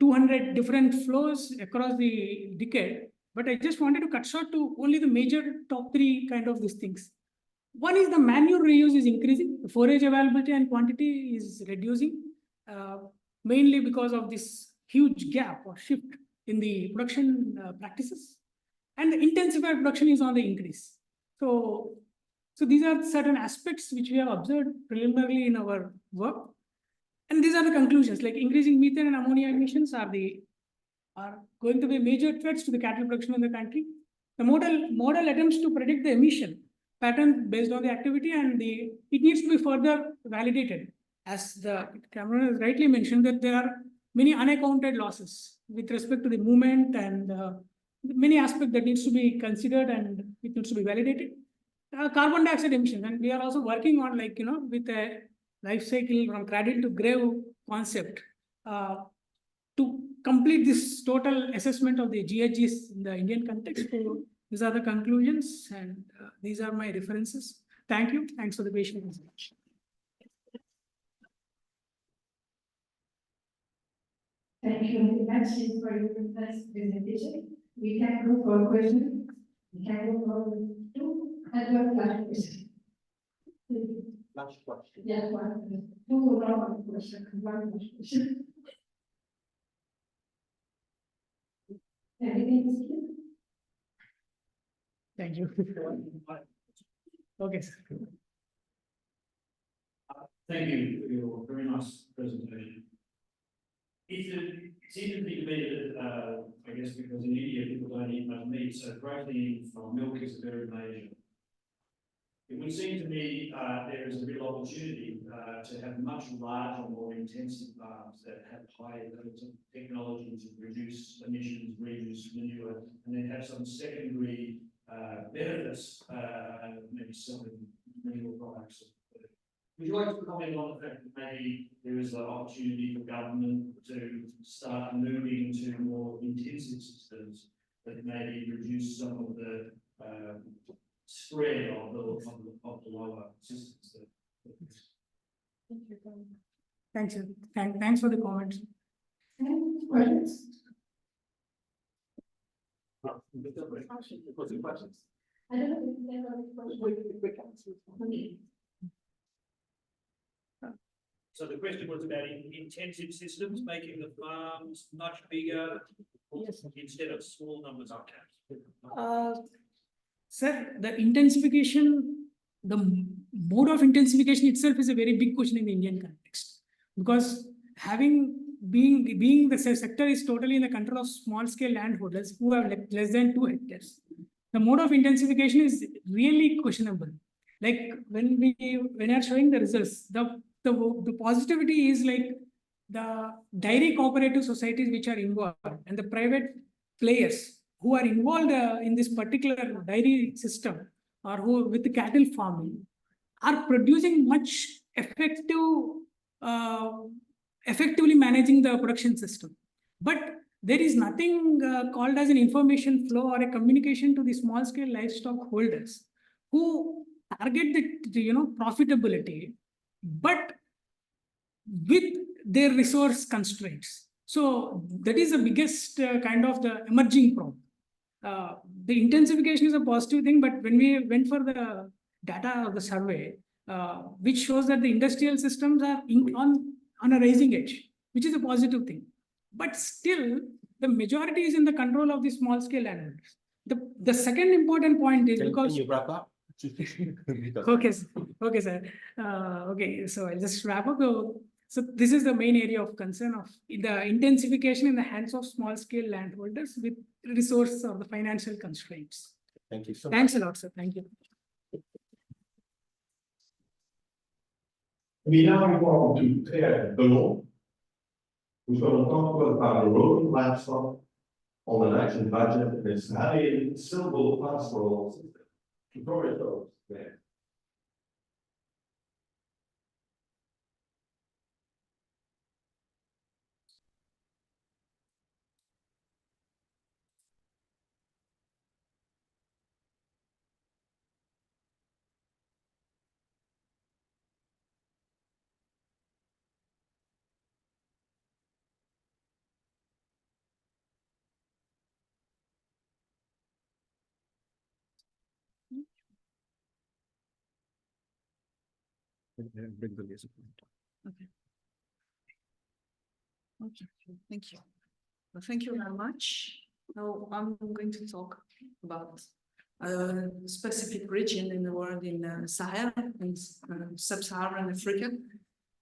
200 different flows across the decade. But I just wanted to cut short to only the major top three kind of these things. One is the manure reuse is increasing, the forage availability and quantity is reducing, mainly because of this huge gap or shift in the production practices. And the intensified production is on the increase. So these are certain aspects which we have observed preliminarily in our work. And these are the conclusions, like increasing methane and ammonia emissions are going to be major threats to the cattle production in the country. The model attempts to predict the emission pattern based on the activity, and it needs to be further validated. As the Cameron has rightly mentioned, that there are many unaccounted losses with respect to the movement and many aspects that needs to be considered and it needs to be validated. Carbon dioxide emissions, and we are also working on with a life cycle from cradle to grave concept to complete this total assessment of the GHGs in the Indian context. So these are the conclusions and these are my references. Thank you. Thanks for the patience. Thank you very much for your nice presentation. We can go for questions. We can go for two and one flash question. Last question. Yeah, one. Two normal question and one flash question. Everything is clear? Thank you. Okay, sir. Thank you for your very nice presentation. It's interesting to me that, I guess because in India people don't eat much meat, so protein from milk is a very major. It would seem to me there is a real opportunity to have much larger, more intensive farms that have higher levels of technology to reduce emissions, reduce manure, and then have some secondary benefits, maybe selling manure products. Would you like to comment on the fact that maybe there is an opportunity for government to start moving to more intensive systems that maybe reduce some of the spread of the lower systems? Thanks, sir. Thanks for the comments. Any questions? Questions? I don't know if there are questions. Okay. So the question was about intensive systems, making the farms much bigger instead of small numbers of cows. Sir, the intensification, the mode of intensification itself is a very big question in the Indian context, because being the sector is totally in the control of small scale landholders who have like less than 2 hectares. The mode of intensification is really questionable. Like when you are showing the results, the positivity is like the dairy cooperative societies which are involved and the private players who are involved in this particular dairy system or who with the cattle farming are producing much effectively managing the production system. But there is nothing called as an information flow or a communication to the small scale livestock holders who target the profitability, but with their resource constraints. So that is the biggest kind of the emerging problem. The intensification is a positive thing, but when we went for the data of the survey, which shows that the industrial systems are on a rising edge, which is a positive thing. But still, the majority is in the control of the small scale landowners. The second important point is because Can you wrap up? okay, sir. Okay, so I'll just wrap up. So this is the main area of concern of the intensification in the hands of small scale landholders with resource or the financial constraints. Thank you so much. Thanks a lot, sir. Thank you. We now move on to Claire Delon, who's going to talk about the role of livestock on the national budget and its highly syllable pastoral system. Victoria, there. Bring the laser point. Okay, thank you. Well, thank you very much. Now I'm going to talk about a specific region in the world in Sahel, in sub-Saharan Africa.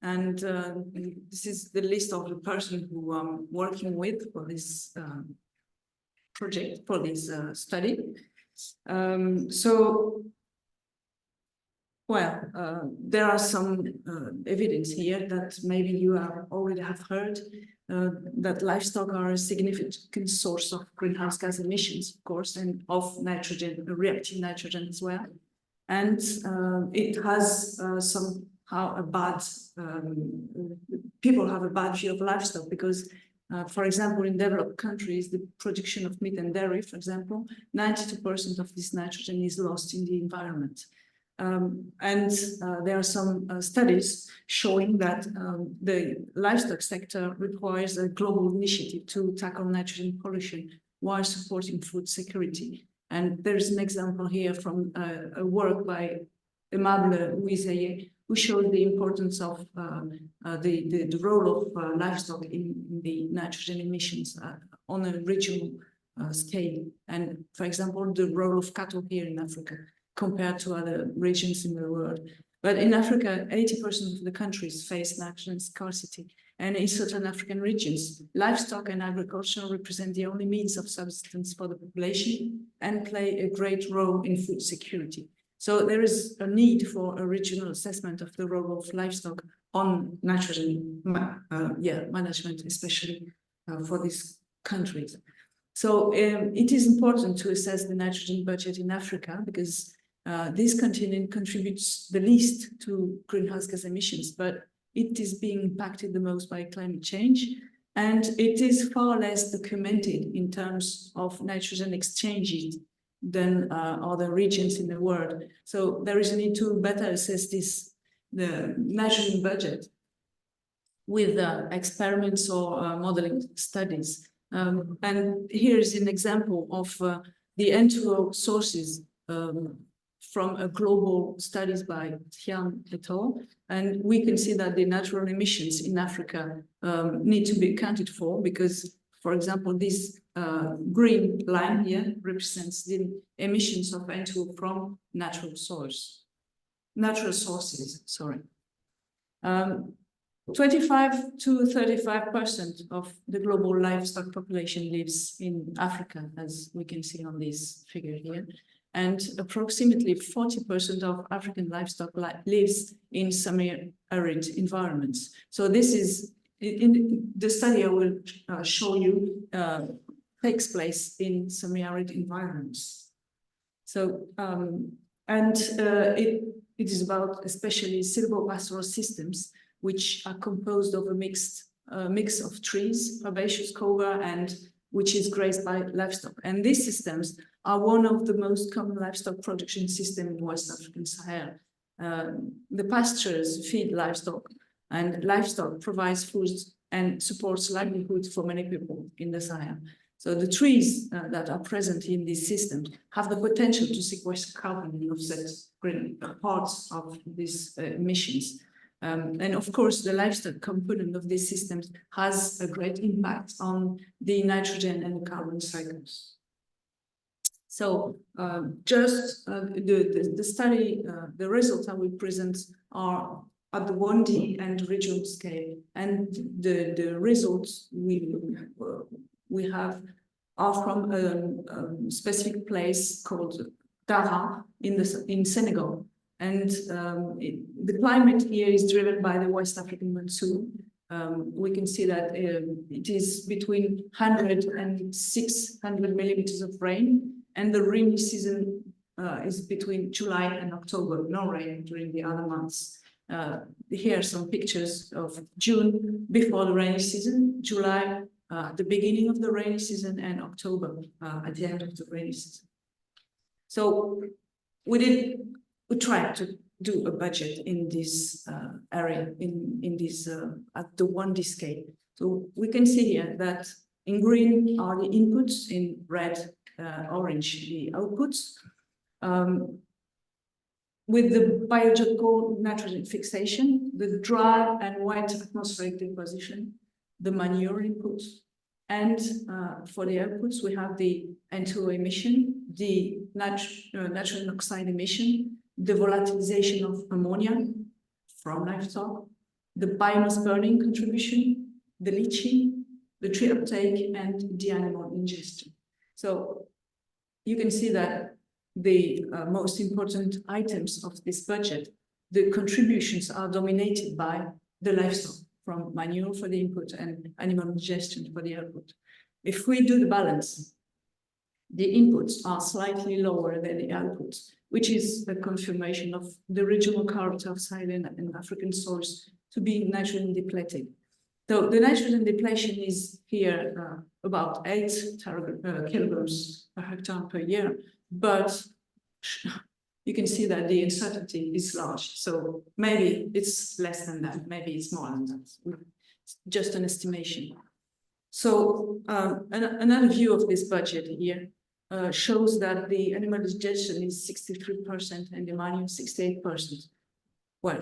And this is the list of the person who I'm working with for this project, for this study. There are some evidence here that maybe you already have heard that livestock are a significant source of greenhouse gas emissions, of course, and of nitrogen, reactive nitrogen as well. And it has somehow a bad, people have a bad view of livestock because, for example, in developed countries, the production of meat and dairy, for example, 92% of this nitrogen is lost in the environment. There are some studies showing that the livestock sector requires a global initiative to tackle nitrogen pollution while supporting food security. And there's an example here from a work by Aimable Ouizaye, who showed the importance of the role of livestock in the nitrogen emissions on a regional scale. And for example, the role of cattle here in Africa compared to other regions in the world. But in Africa, 80% of the countries face nitrogen scarcity. And in certain African regions, livestock and agriculture represent the only means of subsistence for the population and play a great role in food security. So there is a need for a regional assessment of the role of livestock on nitrogen management, especially for these countries. So it is important to assess the nitrogen budget in Africa because this continent contributes the least to greenhouse gas emissions, but it is being impacted the most by climate change, and it is far less documented in terms of nitrogen exchanges than other regions in the world. So there is a need to better assess the nitrogen budget with experiments or modeling studies. And here is an example of the N2024 sources from a global studies by Tian et al. And we can see that the natural emissions in Africa need to be accounted for because, for example, this green line here represents the emissions of N2 from natural sources, sorry. 25 to 35% of the global livestock population lives in Africa, as we can see on this figure here. And approximately 40% of African livestock lives in semi-arid environments. So this is, in the study I will show you, takes place in semi-arid environments. So, it is about especially silvopastoral systems, which are composed of a mix of trees, herbaceous cover, and which is grazed by livestock. And these systems are one of the most common livestock production systems in West African Sahel. The pastures feed livestock, and livestock provides food and supports livelihood for many people in the Sahel. So the trees that are present in these systems have the potential to sequester carbon and offset parts of these emissions. And of course, the livestock component of these systems has a great impact on the nitrogen and carbon cycles. So just the study, the results I will present are at the 1D and regional scale. And the results we have are from a specific place called Dara in Senegal. And the climate here is driven by the West African monsoon. We can see that it is between 100 and 600 millimeters of rain, and the rainy season is between July and October, no rain during the other months. Here are some pictures of June before the rainy season, July the beginning of the rainy season, and October at the end of the rainy season. So we tried to do a budget in this area, in this at the 1D scale. So we can see here that in green are the inputs, in red, orange, the outputs. With the biological nitrogen fixation, the dry and wet atmospheric deposition, the manure inputs, and for the outputs, we have the N2O emission, the nitrogen oxide emission, the volatilization of ammonia from livestock, the biomass burning contribution, the leaching, the tree uptake, and the animal ingestion. So you can see that the most important items of this budget, the contributions are dominated by the livestock, from manure for the input and animal ingestion for the output. If we do the balance, the inputs are slightly lower than the outputs, which is a confirmation of the regional character of Saharan and African soils to be nitrogen depleted. So the nitrogen depletion is here about 8 kilograms per hectare per year, but you can see that the uncertainty is large. So maybe it's less than that, maybe it's more than that. It's just an estimation. So another view of this budget here shows that the animal digestion is 63% and the manure 68%. Well,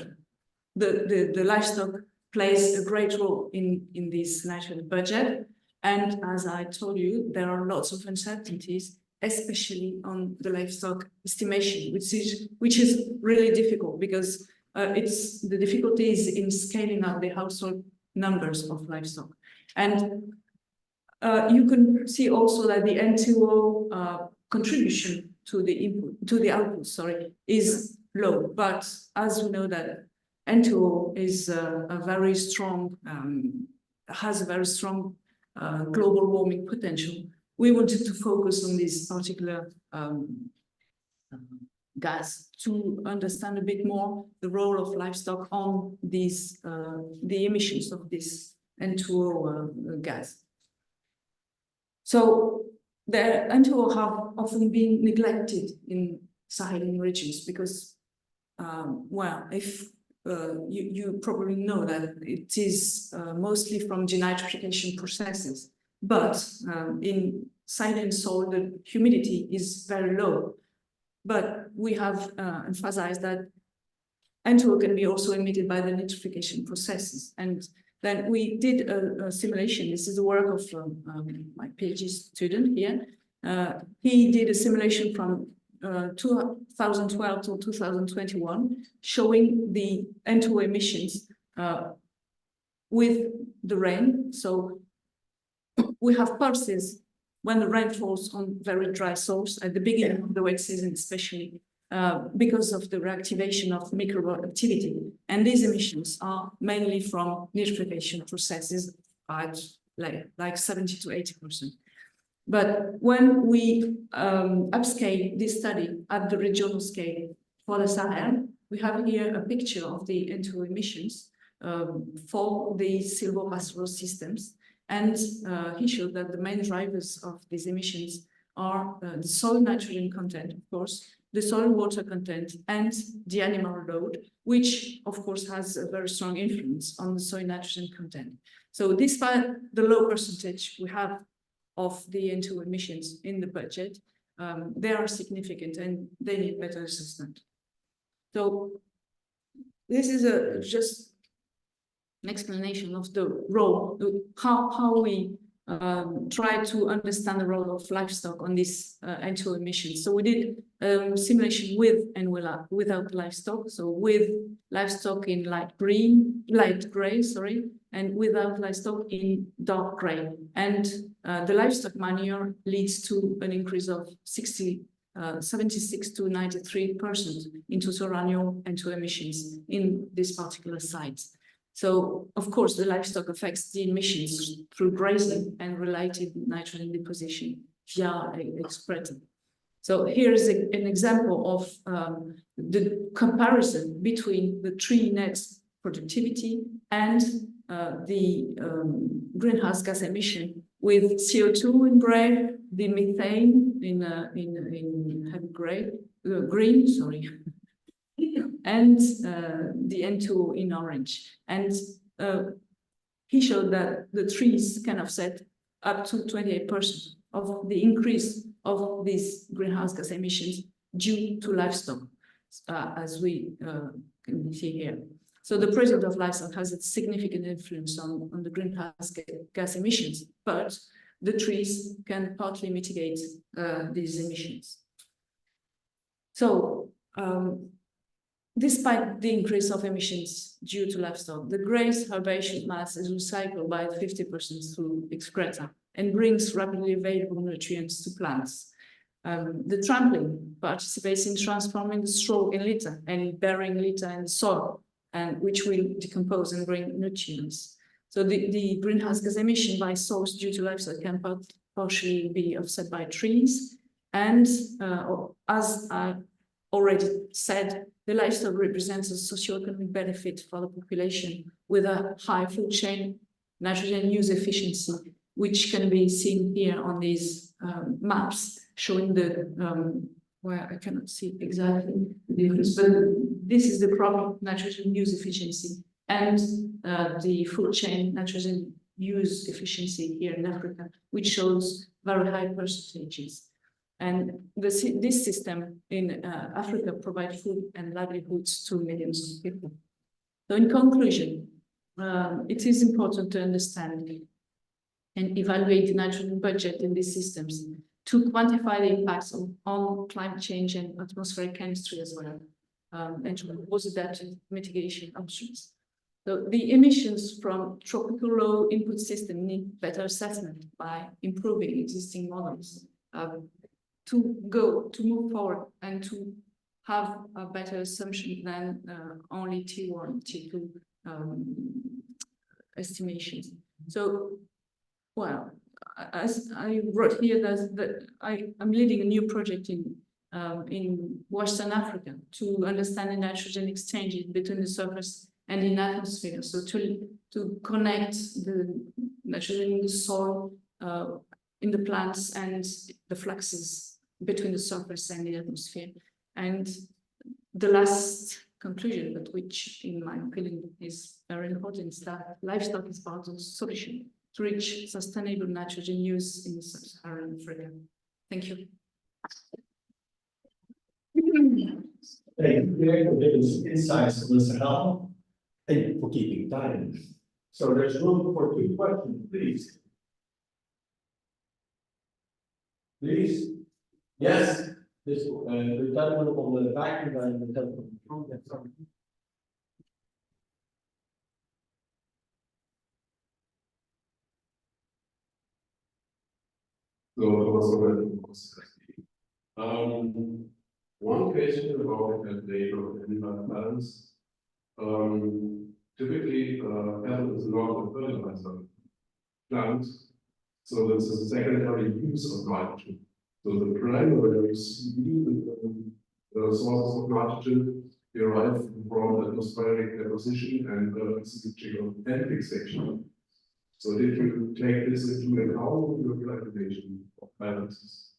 the livestock plays a great role in this nitrogen budget. And as I told you, there are lots of uncertainties, especially on the livestock estimation, which is really difficult because the difficulty is in scaling up the household numbers of livestock. And you can see also that the N2O contribution to the input, to the output, sorry, is low. But as we know that N2O is a very strong, has a very strong global warming potential, we wanted to focus on this particular gas to understand a bit more the role of livestock on these the emissions of this N2O gas. So the N2O have often been neglected in Saharan regions because, well, if you probably know that it is mostly from denitrification processes, but in Saharan soil the humidity is very low. But we have emphasized that N2O can be also emitted by the nitrification processes. And then we did a simulation. This is the work of my PhD student here. He did a simulation from 2012 to 2021, showing the N2O emissions with the rain. So we have pulses when the rain falls on very dry soils at the beginning of the wet season, especially because of the reactivation of microbial activity. And these emissions are mainly from nitrification processes at like 70 to 80%. But when we upscale this study at the regional scale for the Sahel, we have here a picture of the N2O emissions for the silvopastoral systems. And he showed that the main drivers of these emissions are the soil nitrogen content, of course, the soil water content, and the animal load, which of course has a very strong influence on the soil nitrogen content. So despite the low percentage we have of the N2O emissions in the budget, they are significant and they need better assessment. So this is just an explanation of the role, how we try to understand the role of livestock on these N2O emissions. So we did simulation with and without livestock. So with livestock in light gray, sorry, and without livestock in dark gray. And the livestock manure leads to an increase of 76 to 93% in total annual N2O emissions in this particular site. So, of course, the livestock affects the emissions through grazing and related nitrogen deposition via excretin. So here is an example of the comparison between the tree net productivity and the greenhouse gas emission with CO2 in gray, the methane in heavy gray, green, sorry. And the N2O in orange. And he showed that the trees can offset up to 28% of the increase of these greenhouse gas emissions due to livestock, as we can see here. So the presence of livestock has a significant influence on the greenhouse gas emissions, but the trees can partly mitigate these emissions. So, despite the increase of emissions due to livestock, the grass herbaceous mass is recycled by 50% through excreta and brings rapidly available nutrients to plants. The trampling participates in transforming the straw in litter and burying litter in the soil, and which will decompose and bring nutrients. So the greenhouse gas emission by source due to livestock can partially be offset by trees. And as I already said, the livestock represents a socioeconomic benefit for the population with a high food chain nitrogen use efficiency, which can be seen here on these maps showing the, where I cannot see exactly the difference, but this is the crop nitrogen use efficiency and the food chain nitrogen use efficiency here in Africa, which shows very high percentages. And this system in Africa provides food and livelihoods to millions of people. So in conclusion, it is important to understand and evaluate the nitrogen budget in these systems to quantify the impacts on climate change and atmospheric chemistry as well, and to propose adaptive mitigation options. So the emissions from tropical low input system need better assessment by improving existing models to move forward and to have a better assumption than only T1, T2 estimations. So, well, as I wrote here, that I'm leading a new project in Western Africa to understand the nitrogen exchanges between the surface and in atmosphere. So to connect the nitrogen in the soil, in the plants, and the fluxes between the surface and the atmosphere. And the last conclusion, but which in my opinion is very important, is that livestock is part of the solution to reach sustainable nitrogen use in sub-Saharan Africa. Thank you. Thank you for giving some insights on this help. Thank you for keeping time. So there's room for 2 questions, please. Please. Yes. This the gentleman on the vacuum and the gentleman from the front. One question about the data of animal balance. Typically, cattle is not a fertilizer plant, so this is a secondary use of nitrogen. So the primary sources of nitrogen derive from the atmospheric deposition and and fixation. So did you take this into account in your calculation of balances?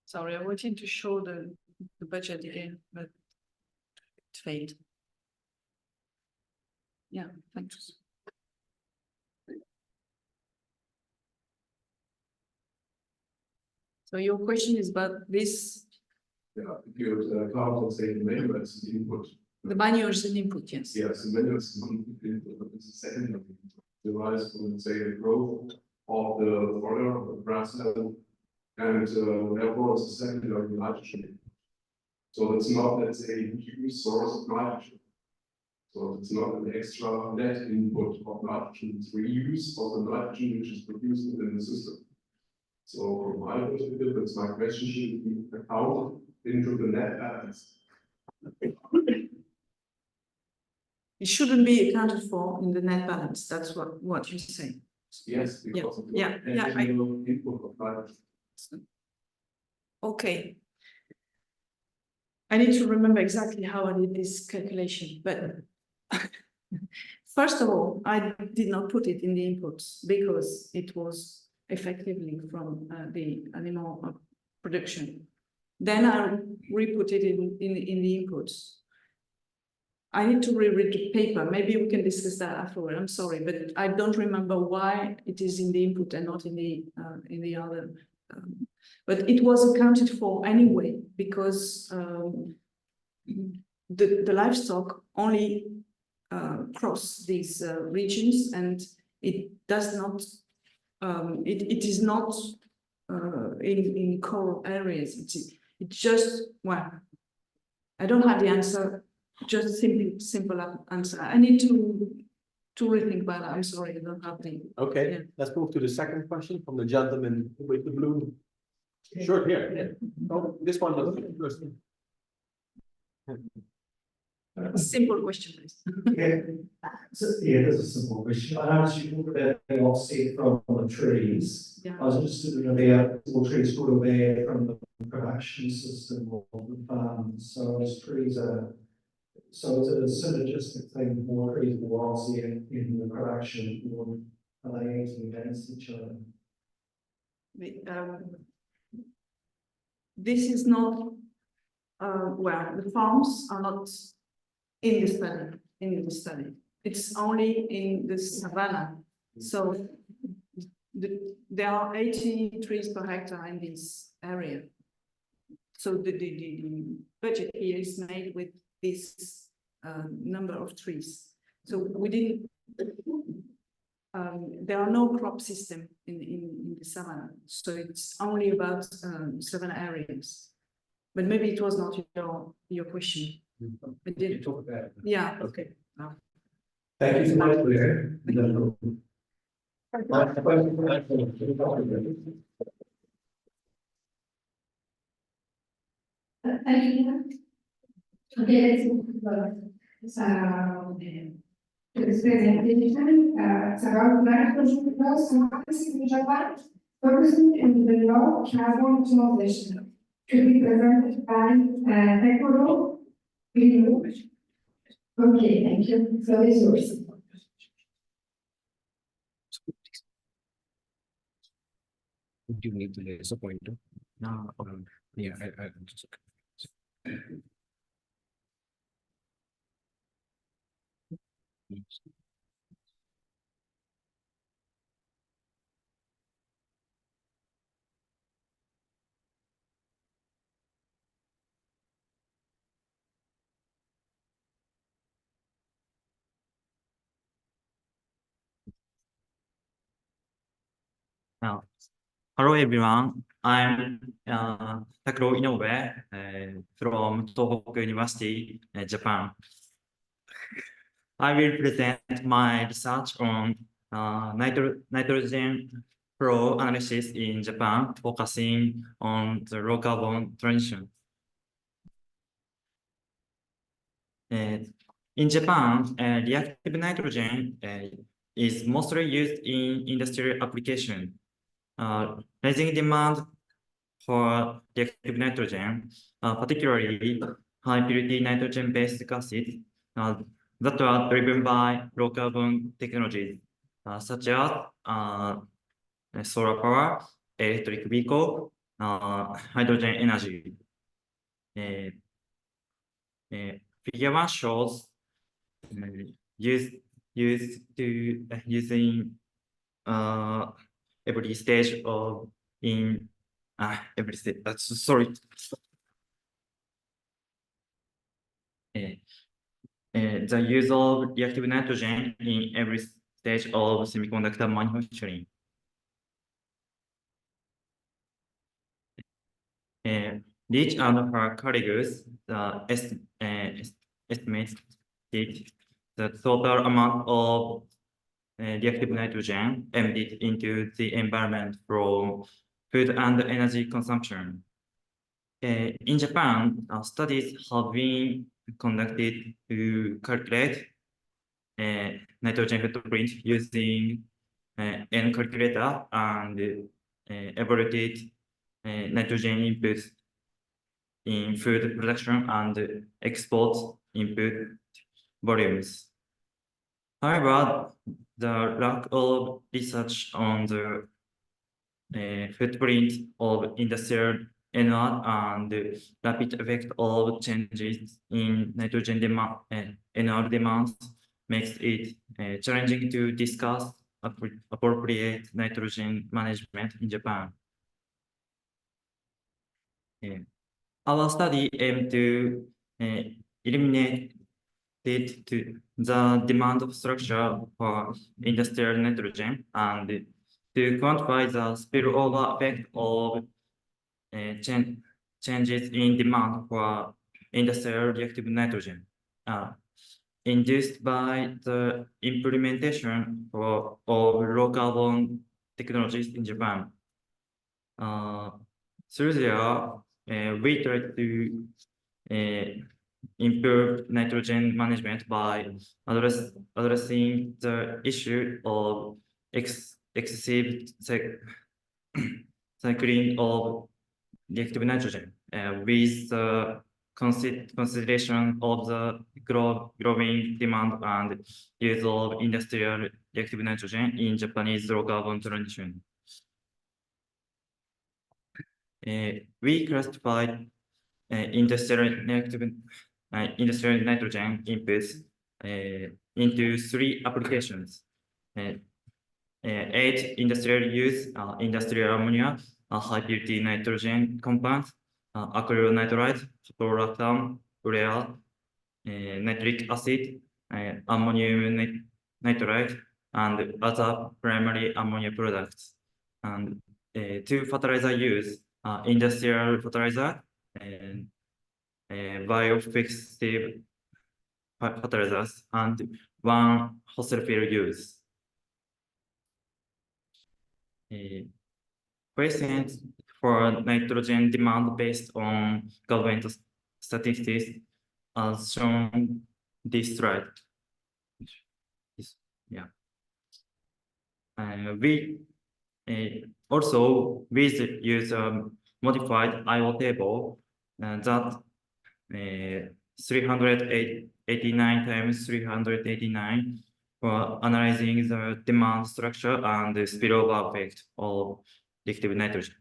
Sorry, I wanted to show the budget again, but it failed. Yeah, thanks. So your question is about this? Yeah, if you count, let's say, the manure as an input. The manure is an input, yes. Yes, the manure is an input, but it's a secondary input. Derives from, let's say, the growth of the fodder, of the grassland, and therefore it's a secondary nitrogen. So it's not, let's say, a huge source of nitrogen. So it's not an extra net input of nitrogen, it's reuse of the nitrogen which is produced within the system. So from my perspective, that's my question, should be accounted into the net balance. It shouldn't be accounted for in the net balance. That's what you're saying. Yes, because of the additional input of nitrogen. Okay. I need to remember exactly how I did this calculation, but first of all, I did not put it in the inputs because it was effectively from the animal production. Then I re-put it in the inputs. I need to reread the paper. Maybe we can discuss that afterward. I'm sorry, but I don't remember why it is in the input and not in the other. But it was accounted for anyway because the livestock only cross these regions, and it does not. It is not in coral areas. It's just, well, I don't have the answer. Just simple answer. I need to rethink about it. I'm sorry, I don't have the. Okay, yeah. Let's move to the second question from the gentleman with the blue shirt here. Yeah. Oh, this one was first. Simple question, please. Yeah, so, yeah, that's a simple question. I noticed you talked about the offset from the trees. Yeah. I was interested in about all trees brought away from the production system of the farm. So as trees are, so is it a synergistic thing, more trees, more offset in the production, or are they acting against each other? This is not, well, the farms are not in the study. It's only in the savannah. So there are 80 trees per hectare in this area. So the budget here is made with this number of trees. So we didn't, there are no crop system in the savannah. So it's only about savannah areas. But maybe it was not your question. I did. Yeah, okay. Thank you so much for your. Last question. Thank you. Okay, let's move to this presentation. It's about nitrogen laws in Japan, focusing on the law carbon transition. To be presented by Tekuro. Okay, thank you. So is yours. Do you need the laser pointer? No. Yeah, I just. Hello everyone, I'm Takuro Inoue from Tohoku University, Japan. I will present my research on nitrogen flow analysis in Japan, focusing on the low carbon transition. In Japan, reactive nitrogen is mostly used in industrial application. Rising demand for reactive nitrogen, particularly high purity nitrogen-based gases that are driven by low carbon technologies, such as solar power, electric vehicle, hydrogen energy. Figure 1 shows using every stage of every stage. Sorry. The use of reactive nitrogen in every stage of semiconductor manufacturing. Rich and her colleagues estimated the total amount of reactive nitrogen emitted into the environment from food and energy consumption. In Japan, studies have been conducted to calculate nitrogen footprint using N calculator and evaluated nitrogen inputs in food production and export input volumes. However, the lack of research on the footprint of industrial NR and the rapid effect of changes in nitrogen demand, NR demands makes it challenging to discuss appropriate nitrogen management in Japan. Our study aimed to eliminate the demand structure for industrial nitrogen and to quantify the spillover effect of changes in demand for industrial reactive nitrogen induced by the implementation of low carbon technologies in Japan. Through there, we tried to improve nitrogen management by addressing the issue of excessive cycling of reactive nitrogen with the consideration of the growing demand and use of industrial reactive nitrogen in Japanese low carbon transition. We classified industrial nitrogen inputs into 3 applications. 8 industrial use, industrial ammonia, high purity nitrogen compounds, acrylonitrile, caprolactam, urea, nitric acid, ammonium nitrate, and other primary ammonia products. And 2 fertilizer use, industrial fertilizer, and biofixative fertilizers and 1 fossil fuel use. Present for nitrogen demand based on government statistics as shown this slide. Yeah. We also use a modified IO table that 389 times 389 for analyzing the demand structure and the spillover effect of liquid nitrogen.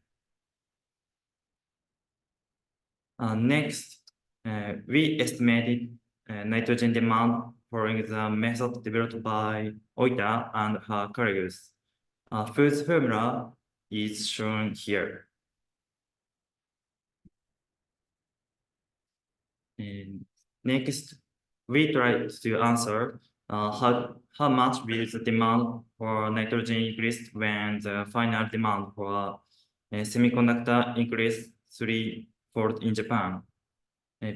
Next, we estimated nitrogen demand following the method developed by Oita and her colleagues. Whose formula is shown here. And next, we tried to answer how much will the demand for nitrogen increase when the final demand for semiconductor increased threefold in Japan.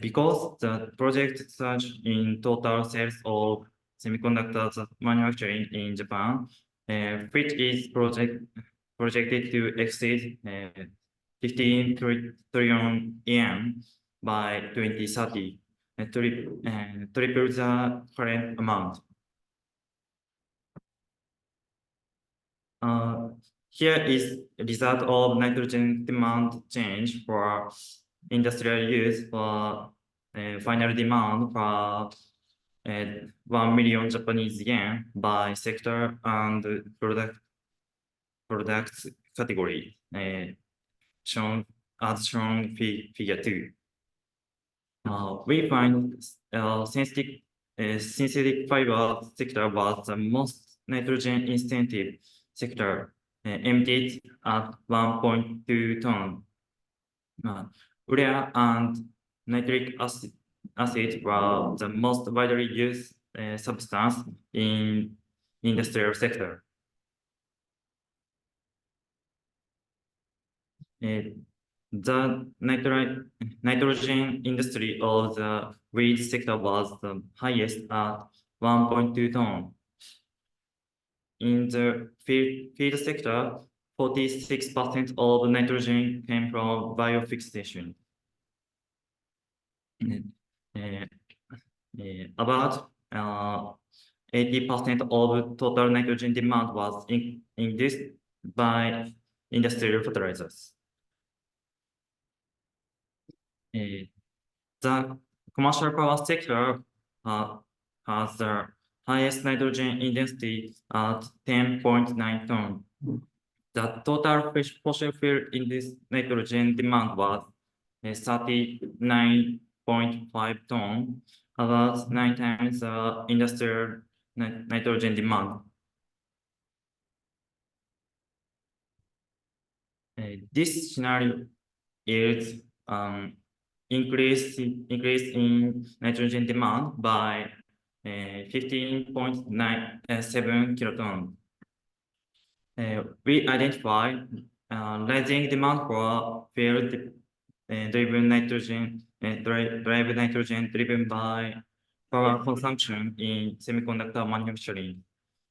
Because the project surge in total sales of semiconductors manufacturing in Japan, which is projected to exceed 15 trillion yen by 2030, triple the current amount. Here is the result of nitrogen demand change for industrial use for final demand for 1 million Japanese yen by sector and products category, shown figure 2. We find synthetic fiber sector was the most nitrogen intensive sector, emitted at 1.2 ton. Urea and nitric acid were the most widely used substance in industrial sector. The nitrogen industry of the wheat sector was the highest at 1.2 ton. In the feed sector, 46% of nitrogen came from biofixation. About 80% of total nitrogen demand was induced by industrial fertilizers. The commercial power sector has the highest nitrogen intensity at 10.9 ton. The total fossil fuel in this nitrogen demand was 39.5 ton, about 9 times the industrial nitrogen demand. This scenario yields increase in nitrogen demand by 15.97 kiloton. We identify rising demand for field driven nitrogen driven by power consumption in semiconductor manufacturing,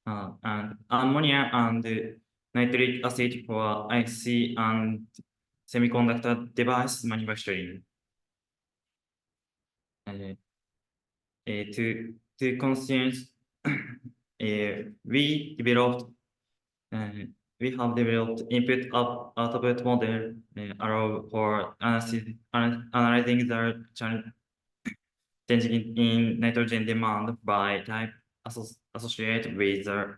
and ammonia and nitric acid for IC and semiconductor device manufacturing. To conscience, we have developed input output model allow for analyzing the changing in nitrogen demand by type associated with the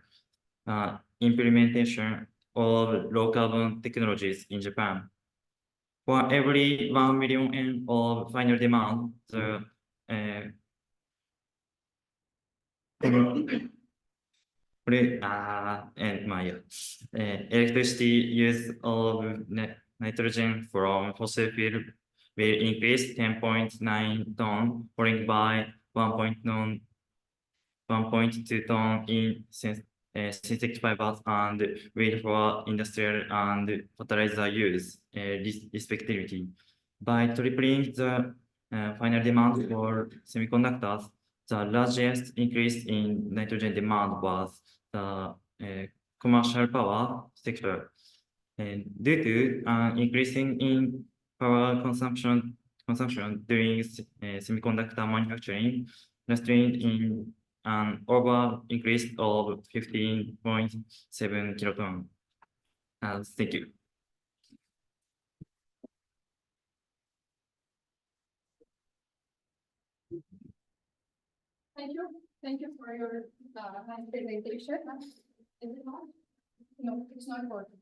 implementation of low carbon technologies in Japan. For every 1 million yen of final demand, the electricity use of nitrogen from fossil fuel will increase 10.9 ton, followed by 1.2 ton in synthetic fibers and will for industrial and fertilizer use, respectively. By tripling the final demand for semiconductors, the largest increase in nitrogen demand was the commercial power sector. And due to increasing in power consumption during semiconductor manufacturing, resulting in an overall increase of 15.7 kiloton. Thank you. Thank you for your presentation. Is it on? No, it's not working.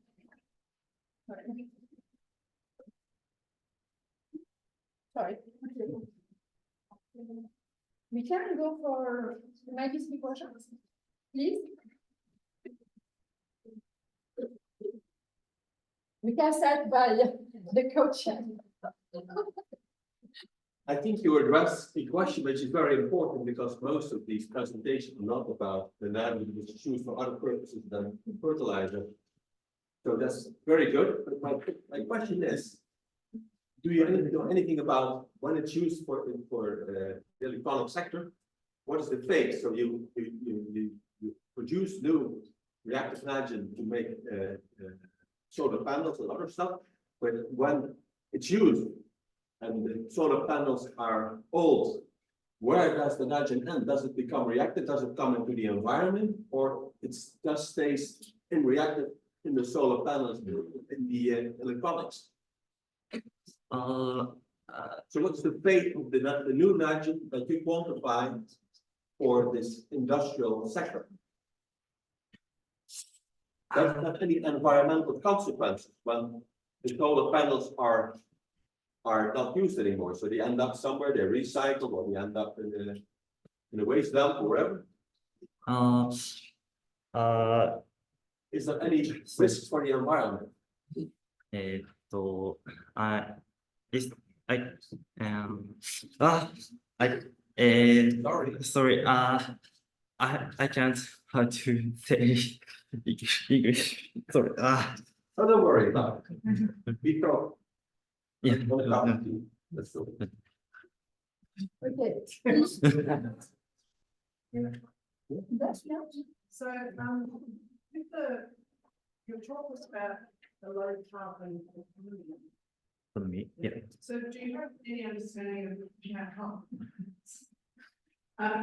Sorry. We can go for legacy portions, please. We can start by the coach. I think you addressed a question which is very important because most of these presentations are not about the land which is used for other purposes than fertilizer. So that's very good. But my question is, do you know anything about when it's used for the electronic sector? What is the phase? So you produce new reactive nitrogen to make solar panels and other stuff, but when it's used and the solar panels are old, where does the nitrogen end? Does it become reactive? Does it come into the environment, or it just stays in reactive in the solar panels in the electronics? So what's the fate of the new nitrogen that you quantify for this industrial sector? Does it have any environmental consequences when the solar panels are not used anymore? So they end up somewhere, they're recycled, or they end up in a waste dump or wherever. Is there any risks for the environment? Sorry, I can't how to say English. Sorry. Oh, don't worry about it. We talk. Yeah. Let's go. Okay. That's not. So, with your talk was about the low carbon economy. For me, yeah. So, do you have any understanding of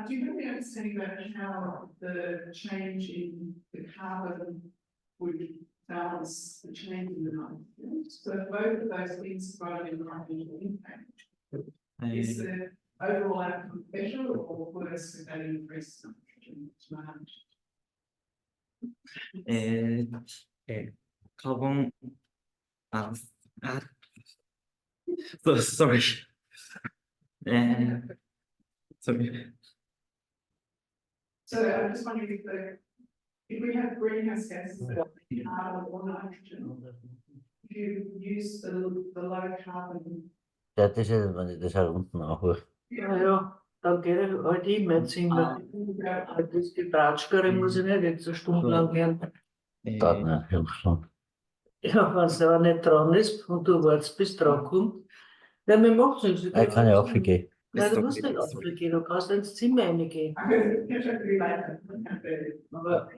do you have any understanding about how the change in the carbon would balance the change in the nitrogen? So, if both of those things provide an environmental impact, is the overall outcome better or worse if they increase nitrogen demand? Carbon. So sorry. Sorry. So I'm just wondering if we have greenhouse gases that are or nitrogen, if you use the low carbon. Ja, das ist halt unten auch. Ja, danke, halt ich mitziehen. Das die Bratschkere muss ich nicht jetzt eine Stunde lang hören. Geht nicht, ja, schon. Ja, wenn es aber nicht dran ist und du wartest, bis dran kommt, dann wir machen es. Ich kann ja auch gehen. Nein, du musst nicht aufgehen, du kannst ins Zimmer reingehen. Aber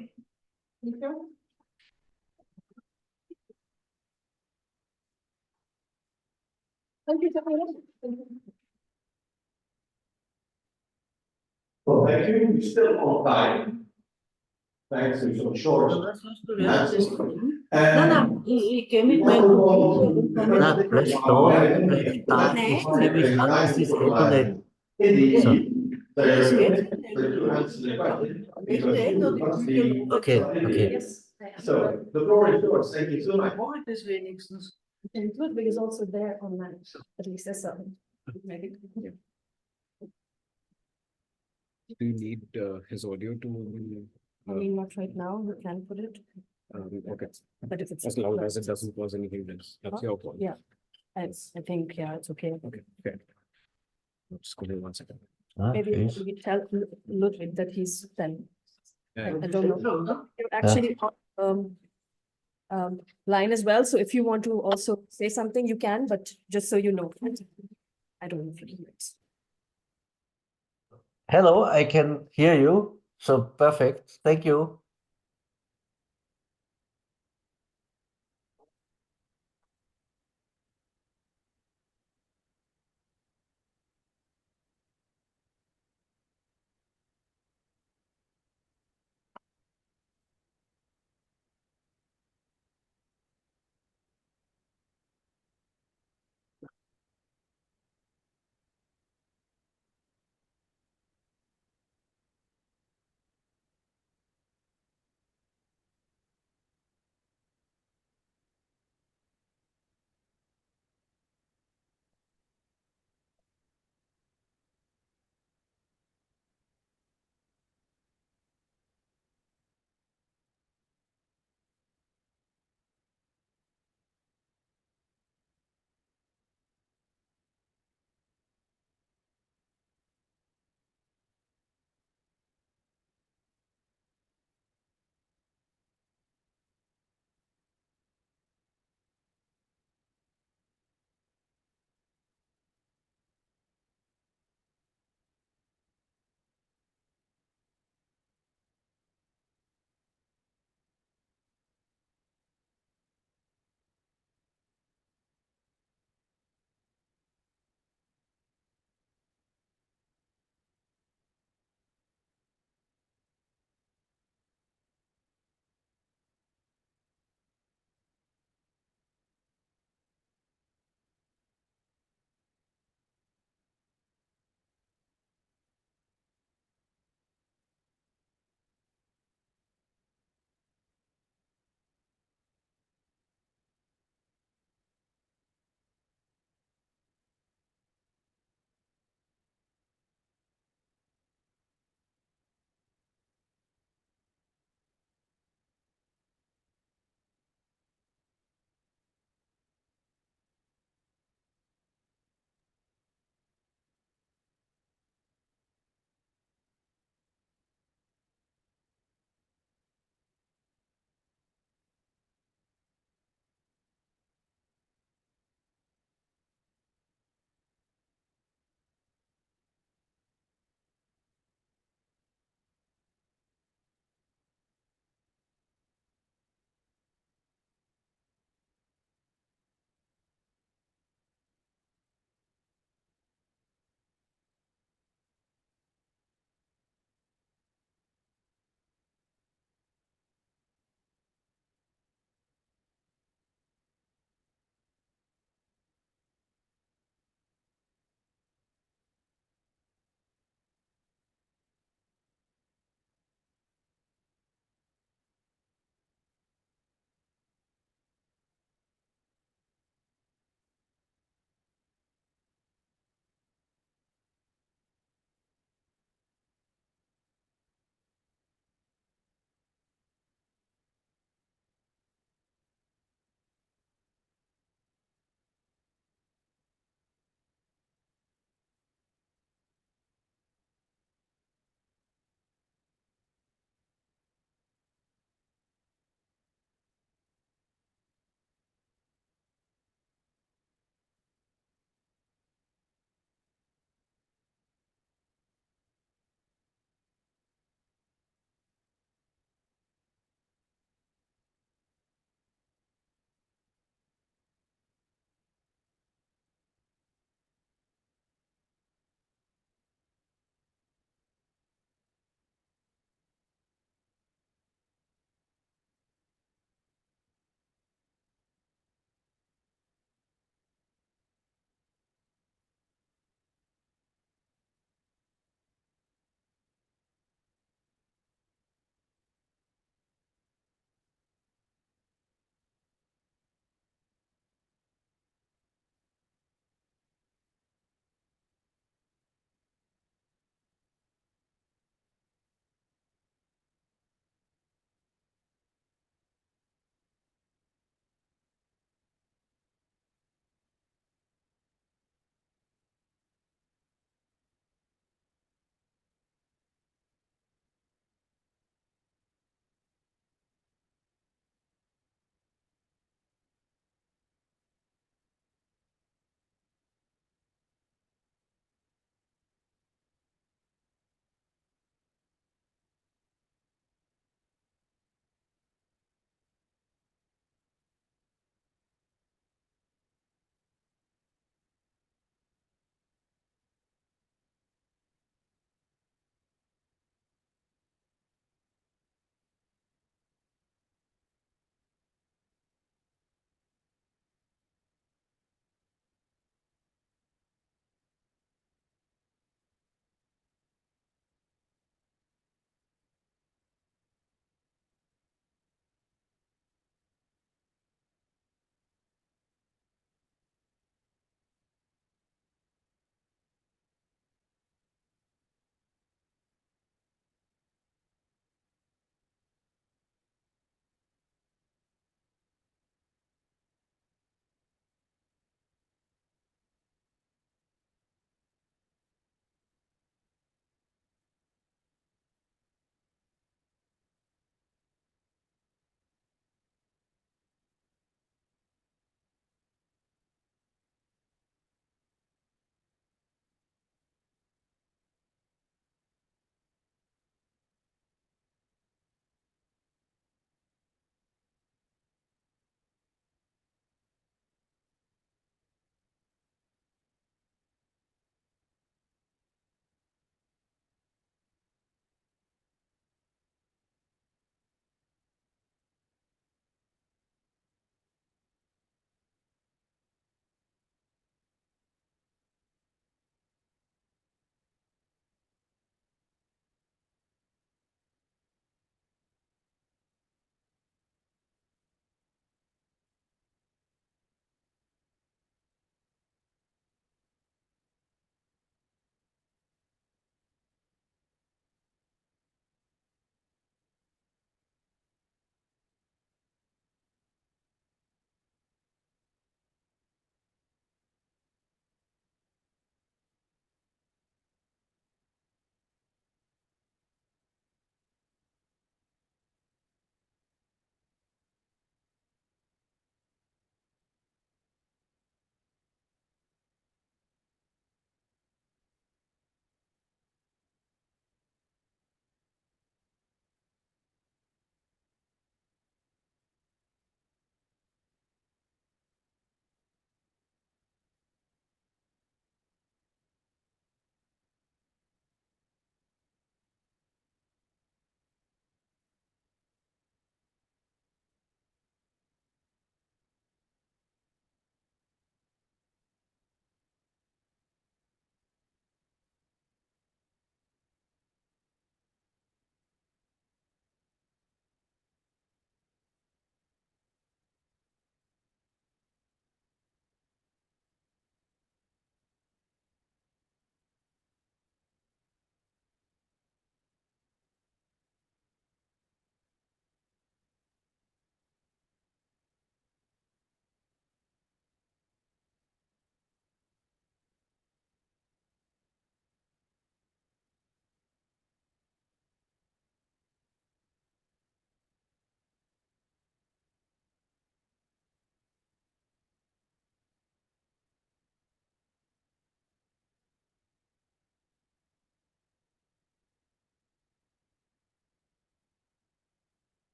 Well, thank you. We're still on time. Thanks to some short. Nein, ich gehe mit meinem Computer. Nein, bleib da, ich sehe mich an, das ist noch nicht. So. Das geht nicht. Okay. So, the floor is yours. Thank you so much. Das wenigstens. And Ludwig is also there online, at least that's something. Maybe. Do you need his audio to? I mean, not right now, we can put it, Okay, but if it's. as long as it doesn't cause any hindrance, that's your point. Yeah, I think, yeah, it's okay. Okay, fair. Just give me 1 second. Maybe we tell Ludwig that he's then. Yeah. I don't know. You're actually line as well, so if you want to also say something, you can, but just so you know. I don't know if it works. Hello, I can hear you. So perfect. Thank you.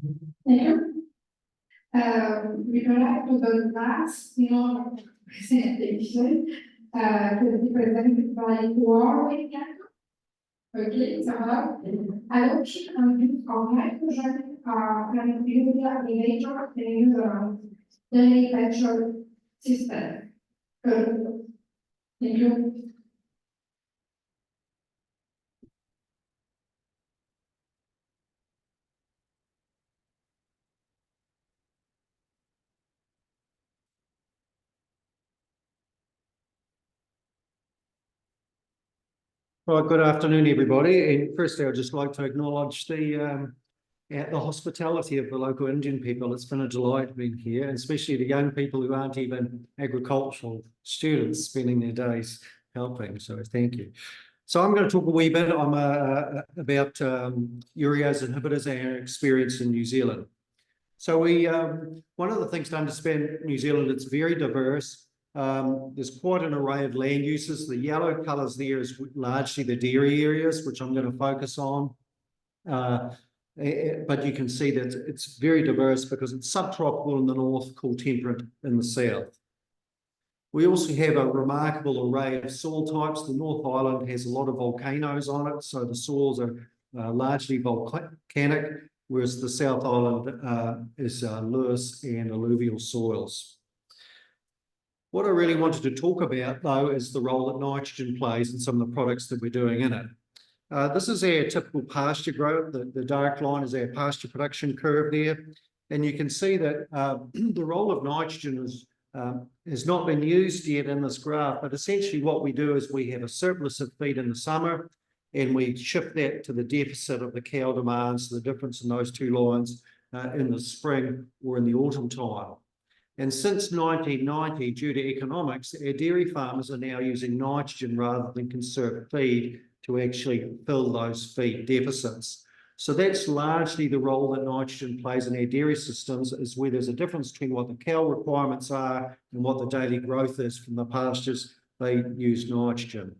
Thank you. We go back to the last presentation, to be presented by Huawei. Okay, so adoption and use of nitrogen can be a major in the agricultural system. Thank you. Right, good afternoon, everybody. And firstly, I'd just like to acknowledge the hospitality of the local Indian people. It's been a delight being here, and especially the young people who aren't even agricultural students spending their days helping. So thank you. So I'm going to talk a wee bit about urease inhibitors and our experience in New Zealand. So one of the things to understand New Zealand, it's very diverse. There's quite an array of land uses. The yellow colours there is largely the dairy areas, which I'm going to focus on. But you can see that it's very diverse because it's subtropical in the north, cool temperate in the south. We also have a remarkable array of soil types. The North Island has a lot of volcanoes on it, so the soils are largely volcanic, whereas the South Island is loess and alluvial soils. What I really wanted to talk about, though, is the role that nitrogen plays in some of the products that we're doing in it. This is our typical pasture growth. The dark line is our pasture production curve there. And you can see that the role of nitrogen has not been used yet in this graph, but essentially what we do is we have a surplus of feed in the summer and we shift that to the deficit of the cow demands, the difference in those two lines in the spring or in the autumn time. And since 1990, due to economics, our dairy farmers are now using nitrogen rather than conserved feed to actually fill those feed deficits. So that's largely the role that nitrogen plays in our dairy systems, is where there's a difference between what the cow requirements are and what the daily growth is from the pastures, they use nitrogen.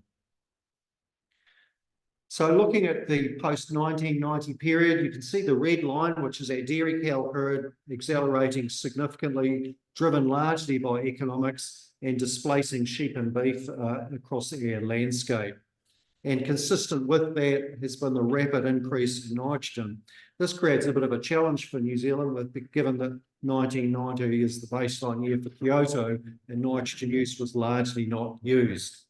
So looking at the post-1990 period, you can see the red line, which is our dairy cow herd accelerating significantly, driven largely by economics and displacing sheep and beef across our landscape. And consistent with that has been the rapid increase in nitrogen. This creates a bit of a challenge for New Zealand, given that 1990 is the baseline year for Kyoto and nitrogen use was largely not used.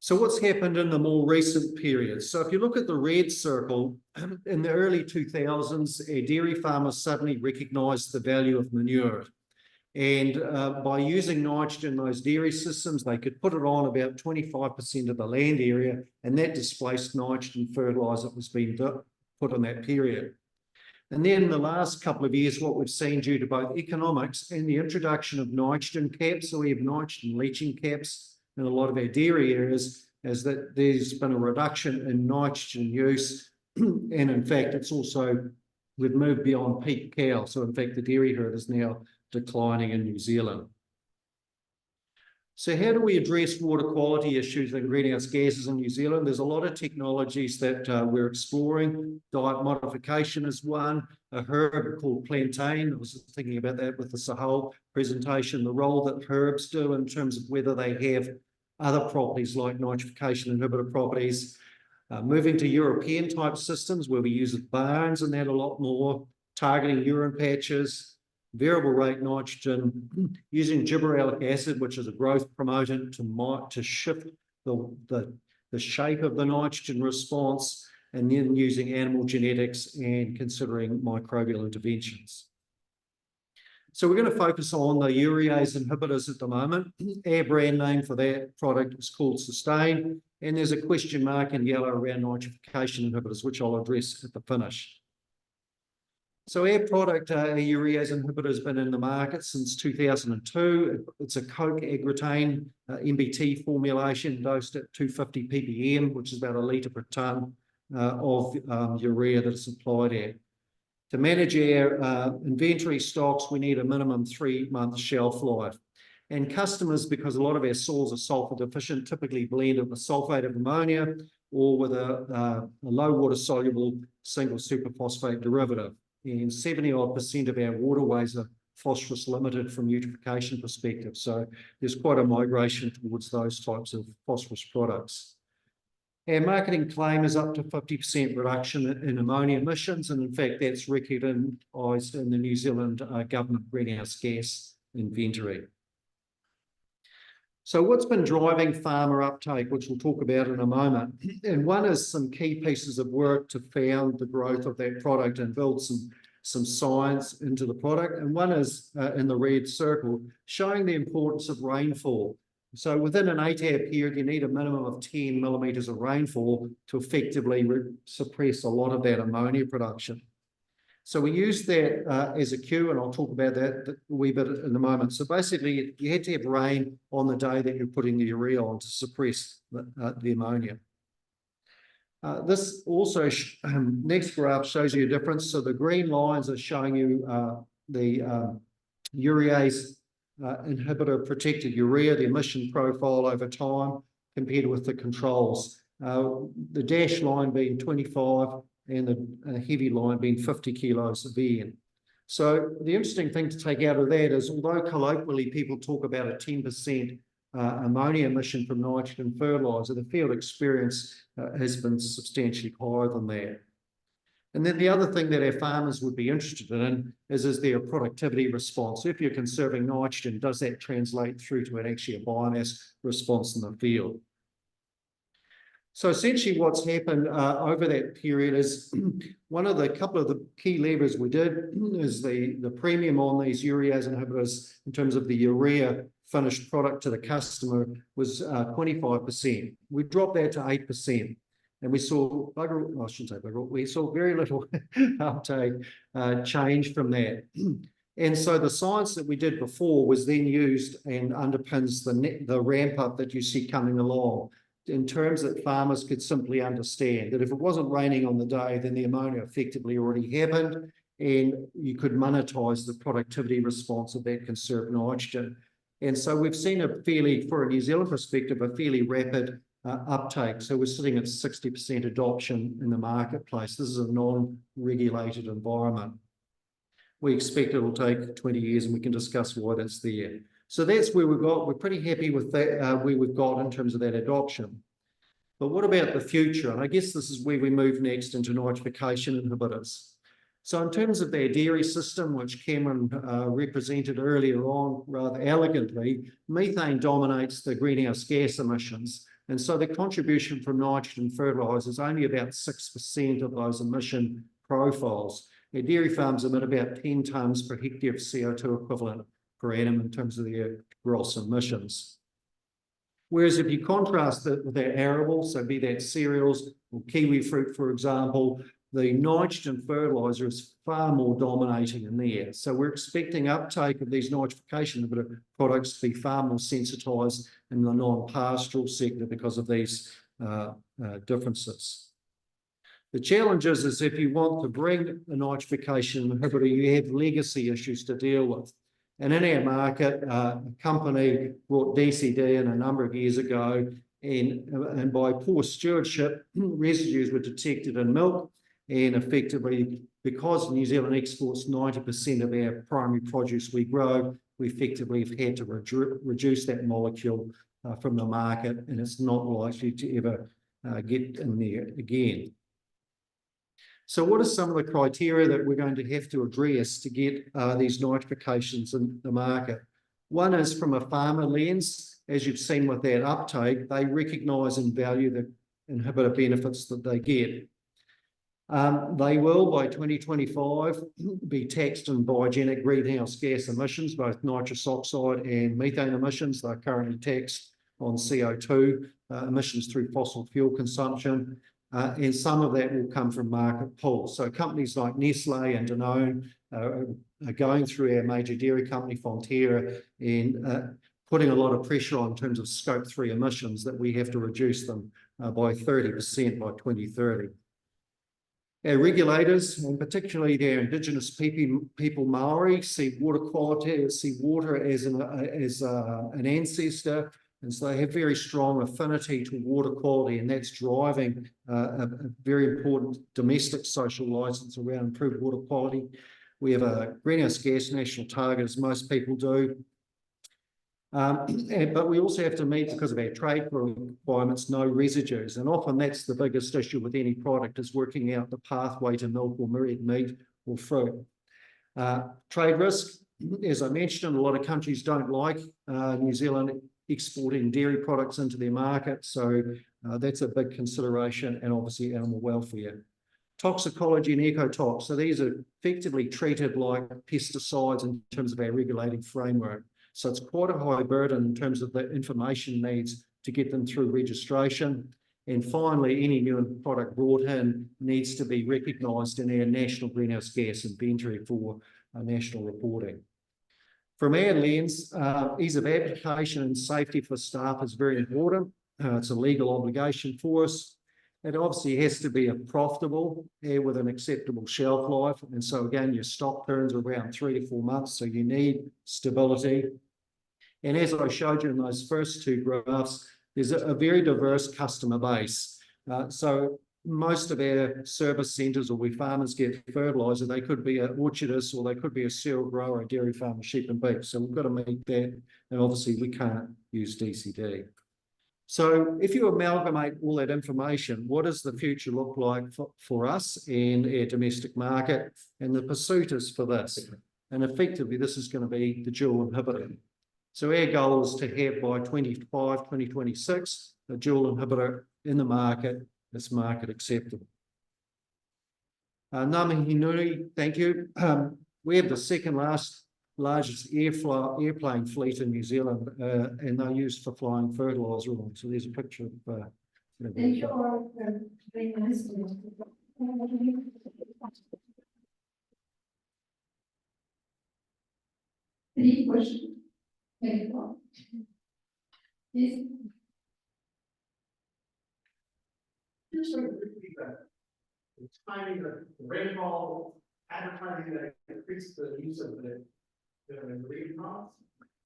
So what's happened in the more recent periods? So if you look at the red circle, in the early 2000s, our dairy farmers suddenly recognised the value of manure. And by using nitrogen in those dairy systems, they could put it on about 25% of the land area, and that displaced nitrogen fertiliser that was being put in that period. And then in the last couple of years, what we've seen due to both economics and the introduction of nitrogen caps, so we have nitrogen leaching caps in a lot of our dairy areas, is that there's been a reduction in nitrogen use. And in fact, it's also, we've moved beyond peak cow. So in fact, the dairy herd is now declining in New Zealand. So how do we address water quality issues and greenhouse gases in New Zealand? There's a lot of technologies that we're exploring. Diet modification is one. A herb called plantain, I was thinking about that with the Sahel presentation, the role that herbs do in terms of whether they have other properties like nitrification inhibitor properties. Moving to European type systems where we use barns and that a lot more, targeting urine patches, variable rate nitrogen, using gibberellic acid, which is a growth promotant to shift the shape of the nitrogen response, and then using animal genetics and considering microbial interventions. So we're going to focus on the urease inhibitors at the moment. Our brand name for that product is called Sustain, and there's a question mark in yellow around nitrification inhibitors, which I'll address at the finish. So our product, urease inhibitor, has been in the market since 2002. It's a coke agritane MBT formulation dosed at 250 ppm, which is about 1 litre per tonne of urea that's applied at. To manage our inventory stocks, we need a minimum 3-month shelf life. And customers, because a lot of our soils are sulfur deficient, typically blend it with sulfate of ammonia, or with a low water soluble single superphosphate derivative. And 70% of our waterways are phosphorus limited from eutrophication perspective. So there's quite a migration towards those types of phosphorus products. Our marketing claim is up to 50% reduction in ammonia emissions, and in fact, that's recognised in the New Zealand government greenhouse gas inventory. So what's been driving farmer uptake, which we'll talk about in a moment, and one is some key pieces of work to found the growth of that product and build some science into the product, and one is in the red circle, showing the importance of rainfall. So within an 8-hour period, you need a minimum of 10 millimetres of rainfall to effectively suppress a lot of that ammonia production. So we used that as a cue, and I'll talk about that a wee bit in a moment. So basically, you had to have rain on the day that you're putting the urea on to suppress the ammonia. This also, next graph shows you a difference. So the green lines are showing you the urease inhibitor protected urea, the emission profile over time compared with the controls. The dashed line being 25 and the heavy line being 50 kilos of N. So the interesting thing to take out of that is, although colloquially people talk about a 10% ammonia emission from nitrogen fertiliser, the field experience has been substantially higher than that. And then the other thing that our farmers would be interested in is their productivity response. If you're conserving nitrogen, does that translate through to actually a biomass response in the field? So essentially what's happened over that period is couple of the key levers we did is the premium on these urease inhibitors in terms of the urea finished product to the customer was 25%. We dropped that to 8%. And we saw, we saw very little uptake change from that. And so the science that we did before was then used and underpins the ramp up that you see coming along in terms that farmers could simply understand that if it wasn't raining on the day, then the ammonia effectively already happened and you could monetize the productivity response of that conserved nitrogen. And so we've seen for a New Zealand perspective, a fairly rapid uptake. So we're sitting at 60% adoption in the marketplace. This is a non-regulated environment. We expect it will take 20 years and we can discuss why that's there. So that's where we've got. We're pretty happy with that, where we've got in terms of that adoption. But what about the future? And I guess this is where we move next into nitrification inhibitors. So in terms of their dairy system, which Cameron represented earlier on rather elegantly, methane dominates the greenhouse gas emissions. And so the contribution from nitrogen fertiliser is only about 6% of those emission profiles. Our dairy farms emit about 10 tonnes per hectare of CO2 equivalent per annum in terms of their gross emissions. Whereas if you contrast it with our arable, so be that cereals or kiwi fruit, for example, the nitrogen fertiliser is far more dominating in there. So we're expecting uptake of these nitrification products to be far more sensitised in the non-pastoral sector because of these differences. The challenge is if you want to bring a nitrification inhibitor, you have legacy issues to deal with. And in our market, a company brought DCD in a number of years ago, and by poor stewardship, residues were detected in milk. And effectively, because New Zealand exports 90% of our primary produce we grow, we effectively have had to reduce that molecule from the market, and it's not likely to ever get in there again. So what are some of the criteria that we're going to have to address to get these nitrifications in the market? One is from a farmer lens. As you've seen with that uptake, they recognise and value the inhibitor benefits that they get. They will, by 2025, be taxed in biogenic greenhouse gas emissions, both nitrous oxide and methane emissions. They're currently taxed on CO2 emissions through fossil fuel consumption, and some of that will come from market pulls. So companies like Nestle and Danone are going through our major dairy company, Fonterra, and putting a lot of pressure on in terms of scope 3 emissions that we have to reduce them by 30% by 2030. Our regulators, and particularly their Indigenous people Maori, see water quality, see water as an ancestor, And so they have very strong affinity to water quality, and that's driving a very important domestic social license around improved water quality. We have a greenhouse gas national target, as most people do. But we also have to meet, because of our trade requirements, no residues. And often that's the biggest issue with any product, is working out the pathway to milk or red meat or fruit. Trade risk, as I mentioned, a lot of countries don't like New Zealand exporting dairy products into their market. So that's a big consideration, and obviously animal welfare. Toxicology and ecotox. So these are effectively treated like pesticides in terms of our regulating framework. So it's quite a high burden in terms of the information needs to get them through registration. And finally, any new product brought in needs to be recognised in our national greenhouse gas inventory for national reporting. From our lens, ease of application and safety for staff is very important. It's a legal obligation for us. It obviously has to be profitable with an acceptable shelf life. And so again, your stock turns are around 3 to 4 months, so you need stability. And as I showed you in those first two graphs, there's a very diverse customer base. So most of our service centres, or where farmers get fertiliser, they could be an orchardist, or they could be a cereal grower, a dairy farmer, sheep and beef. So we've got to meet that. And obviously we can't use DCD. So if you amalgamate all that information, what does the future look like for us and our domestic market? And the pursuit is for this. And effectively, this is going to be the dual inhibitor. So our goal is to have by 2026, a dual inhibitor in the market that's market acceptable. Ngāmihi, thank you. We have the second largest airplane fleet in New Zealand, and they're used for flying fertiliser oil. So there's a picture of. Thank you all. Very nice. Any questions? Thank you all. Yes. Just sort of repeat that. The timing of the rainfall, advertising that increased the use of the greenhouse.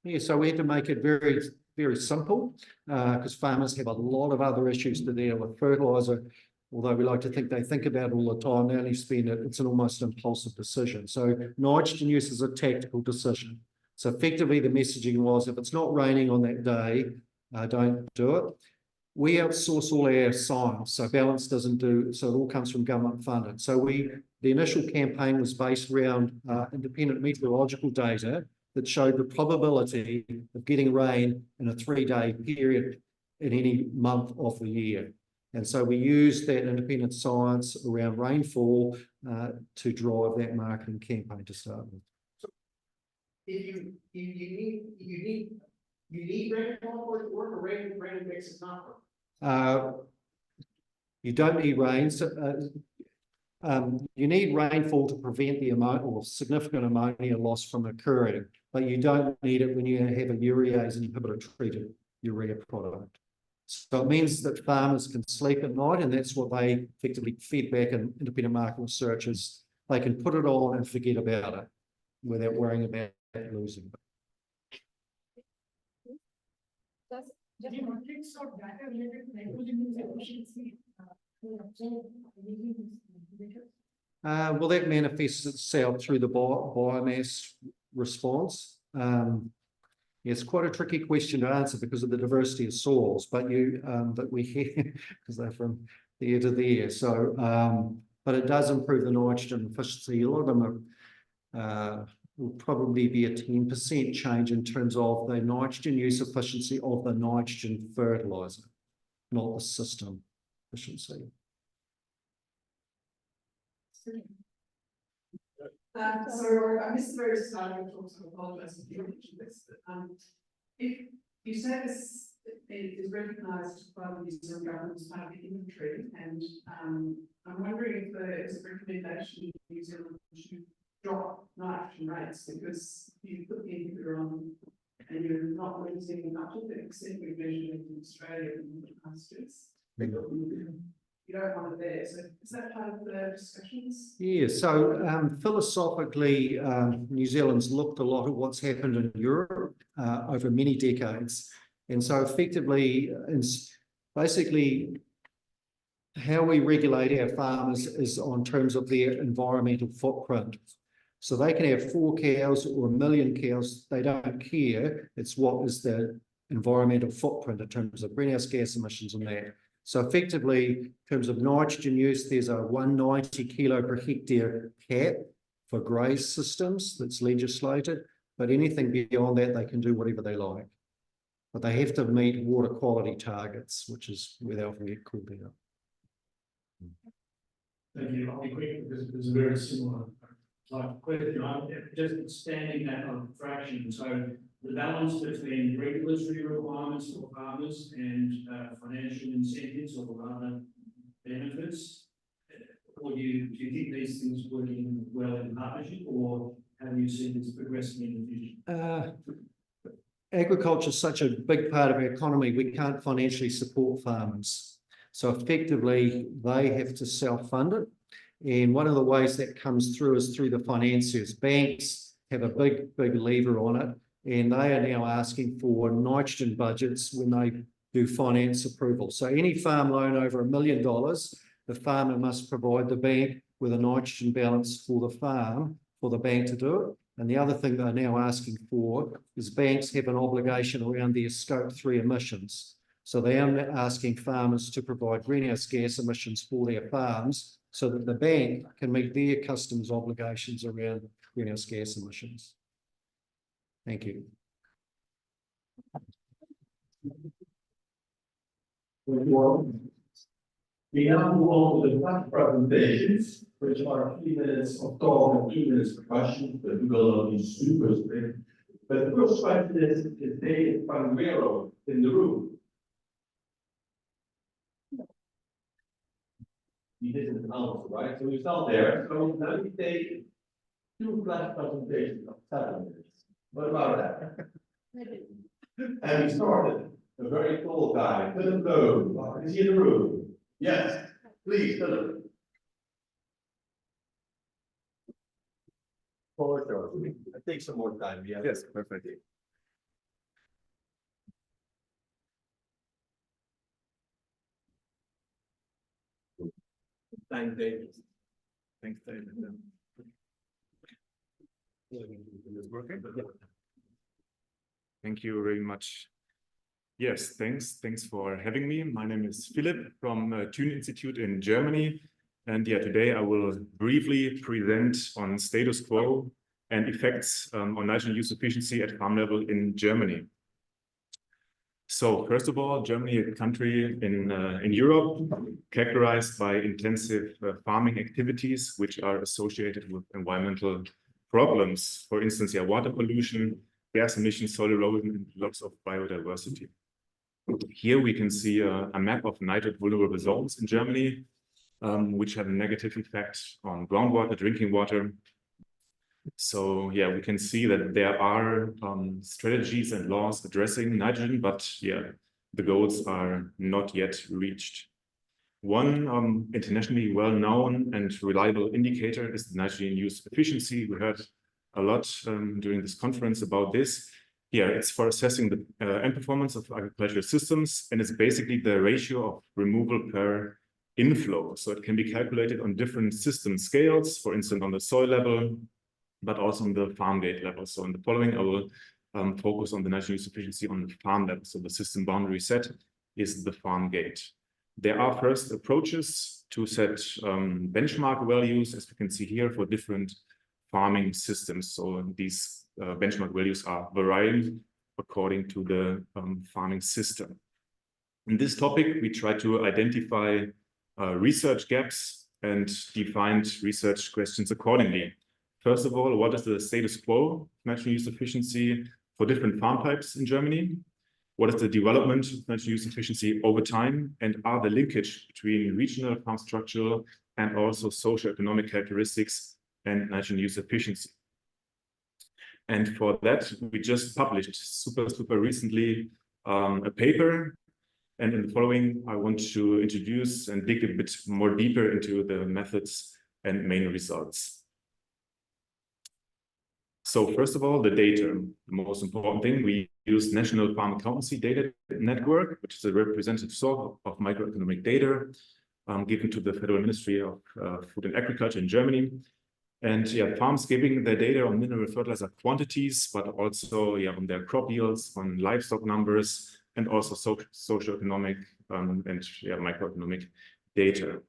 Yeah, so we had to make it very, very simple because farmers have a lot of other issues to deal with. Fertiliser, although we like to think they think about it all the time, they only spend it, it's an almost impulsive decision. So nitrogen use is a tactical decision. So effectively the messaging was, if it's not raining on that day, don't do it. We outsource all our science, so Balance doesn't do, so it all comes from government funded. So the initial campaign was based around independent meteorological data that showed the probability of getting rain in a 3-day period in any month of the year. And so we used that independent science around rainfall to drive that marketing campaign to start with. So if you need rainfall for it to work, or rain makes it not work? You don't need rain. So, you need rainfall to prevent the significant ammonia loss from occurring, but you don't need it when you have a urease inhibitor treated urea product. So it means that farmers can sleep at night, and that's what they effectively fed back in independent market research is they can put it on and forget about it without worrying about losing it. Well, that manifests itself through the biomass response. It's quite a tricky question to answer because of the diversity of soils, but we have, because they're from there to there. So, but it does improve the nitrogen efficiency. A lot of them will probably be a 10% change in terms of the nitrogen use efficiency of the nitrogen fertiliser, not the system efficiency. So I missed the very start of talks, I apologize if you mentioned this. If you say this is recognised by the New Zealand government as part of the inventory, and I'm wondering if there is a recommendation in New Zealand to drop nitrogen rates, because you put the inhibitor on and you're not losing much of it, except we've measured it in Australia in the pastures. You don't want it there. So is that part of the discussions? Yeah, so philosophically, New Zealand's looked a lot at what's happened in Europe over many decades. And so effectively, basically, how we regulate our farmers is on terms of their environmental footprint. So they can have 4 cows or 1 million cows, they don't care. It's what is the environmental footprint in terms of greenhouse gas emissions and that. So effectively, in terms of nitrogen use, there's a 190 kilo per hectare cap for graze systems that's legislated, but anything beyond that, they can do whatever they like. But they have to meet water quality targets, which is where they often get called out. Thank you. I'll be quick because it's a very similar type of question. I'm just expanding that on fraction. So the balance between regulatory requirements for farmers and financial incentives or other benefits, or do you think these things working well in partnership, or have you seen this progressing in the future? Agriculture is such a big part of our economy, we can't financially support farmers. So effectively, they have to self-fund it. And one of the ways that comes through is through the financiers. Banks have a big lever on it, and they are now asking for nitrogen budgets when they do finance approval. So any farm loan over $1 million, the farmer must provide the bank with a nitrogen balance for the farm, for the bank to do it. And the other thing they're now asking for is banks have an obligation around their scope 3 emissions. So they are asking farmers to provide greenhouse gas emissions for their farms so that the bank can meet their customs obligations around greenhouse gas emissions. Thank you. We now move on to the flat presentations, which are 3 minutes of talk and 2 minutes of questions, but we will not be super strict. But the first question is David Panguero in the room? He didn't answer, right? So he's not there. So now we take 2 flat presentations of 7 minutes. What about that? And we started. A very tall guy, Philip Lowe. Is he in the room? Yes. Please, Philip. Take some more time. Yeah. Yes, perfect. Thank David. Thanks, David. Is working? Thank you very much. Yes, thanks for having me. My name is Philipp from Thun Institute in Germany. And yeah, today I will briefly present on status quo and effects on nitrogen use efficiency at farm level in Germany. So first of all, Germany, a country in Europe characterized by intensive farming activities, which are associated with environmental problems. For instance, yeah, water pollution, gas emissions, soil erosion, and loss of biodiversity. Here we can see a map of nitrate vulnerable zones in Germany, which have a negative effect on groundwater, drinking water. So yeah, we can see that there are strategies and laws addressing nitrogen, but yeah, the goals are not yet reached. One internationally well-known and reliable indicator is the nitrogen use efficiency. We heard a lot during this conference about this. Yeah, it's for assessing the end performance of agricultural systems, and it's basically the ratio of removal per inflow. So it can be calculated on different system scales, for instance, on the soil level, but also on the farm gate level. So in the following, I will focus on the nitrogen use efficiency on the farm level. So the system boundary set is the farm gate. There are first approaches to set benchmark values, as we can see here, for different farming systems. So these benchmark values are varying according to the farming system. In this topic, we try to identify research gaps and define research questions accordingly. First of all, what is the status quo of nitrogen use efficiency for different farm types in Germany? What is the development of nitrogen use efficiency over time? And are the linkage between regional farm structural and also socioeconomic characteristics and nitrogen use efficiency? And for that, we just published super recently a paper. And in the following, I want to introduce and dig a bit more deeper into the methods and main results. So first of all, the data, the most important thing. We use National Farm Accountancy Data Network, which is a representative source of microeconomic data given to the Federal Ministry of Food and Agriculture in Germany. And yeah, farms giving their data on mineral fertilizer quantities, but also on their crop yields, on livestock numbers, and also socioeconomic and microeconomic data.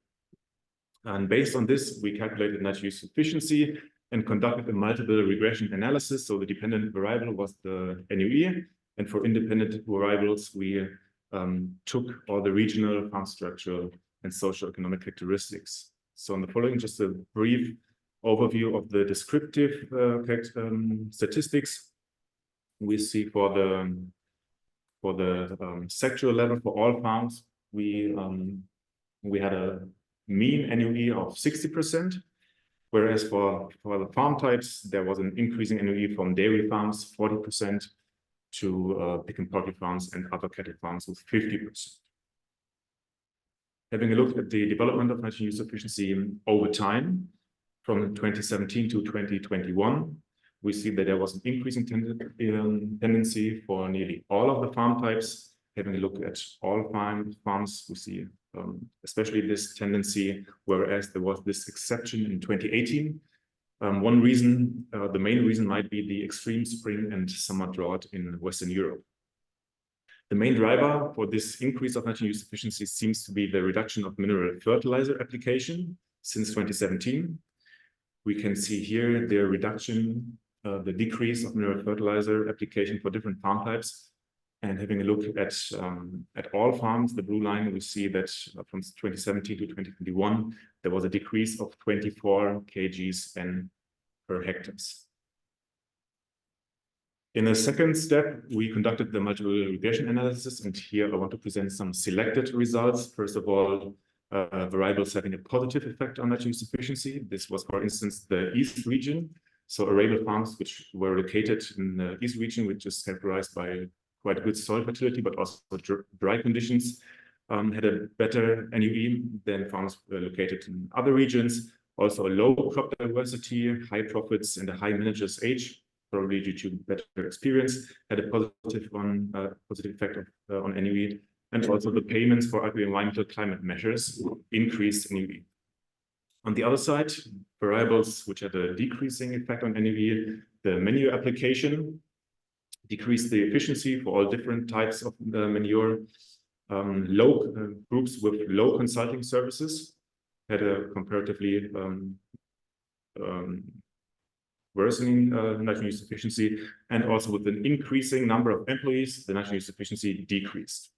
And based on this, we calculated net use efficiency and conducted a multiple regression analysis. So the dependent variable was the NUE, and for independent variables, we took all the regional, farm structural, and socioeconomic characteristics. So in the following, just a brief overview of the descriptive statistics we see for the sectoral level for all farms. We had a mean NUE of 60%, whereas for the farm types, there was an increasing NUE from dairy farms 40% to pig and poultry farms and other cattle farms with 50%. Having a look at the development of net use efficiency over time, from 2017 to 2021, we see that there was an increasing tendency for nearly all of the farm types. Having a look at all farms, we see especially this tendency, whereas there was this exception in 2018. One reason, the main reason might be the extreme spring and summer drought in Western Europe. The main driver for this increase of net use efficiency seems to be the reduction of mineral fertilizer application since 2017. We can see here the reduction, the decrease of mineral fertilizer application for different farm types. And having a look at all farms, the blue line, we see that from 2017 to 2021, there was a decrease of 24 kgs N per hectares. In a second step, we conducted the multiple regression analysis, and here I want to present some selected results. First of all, variables having a positive effect on net use efficiency. This was, for instance, the East region. So arable farms which were located in the East region, which is characterized by quite good soil fertility, but also dry conditions, had a better NUE than farms located in other regions. Also a low crop diversity, high profits, and a high manager's age, probably due to better experience, had a positive effect on NUE. And also the payments for agri-environmental climate measures increased NUE. On the other side, variables which had a decreasing effect on NUE, the manure application decreased the efficiency for all different types of manure. Groups with low consulting services had a comparatively worsening net use efficiency, and also with an increasing number of employees, the net use efficiency decreased.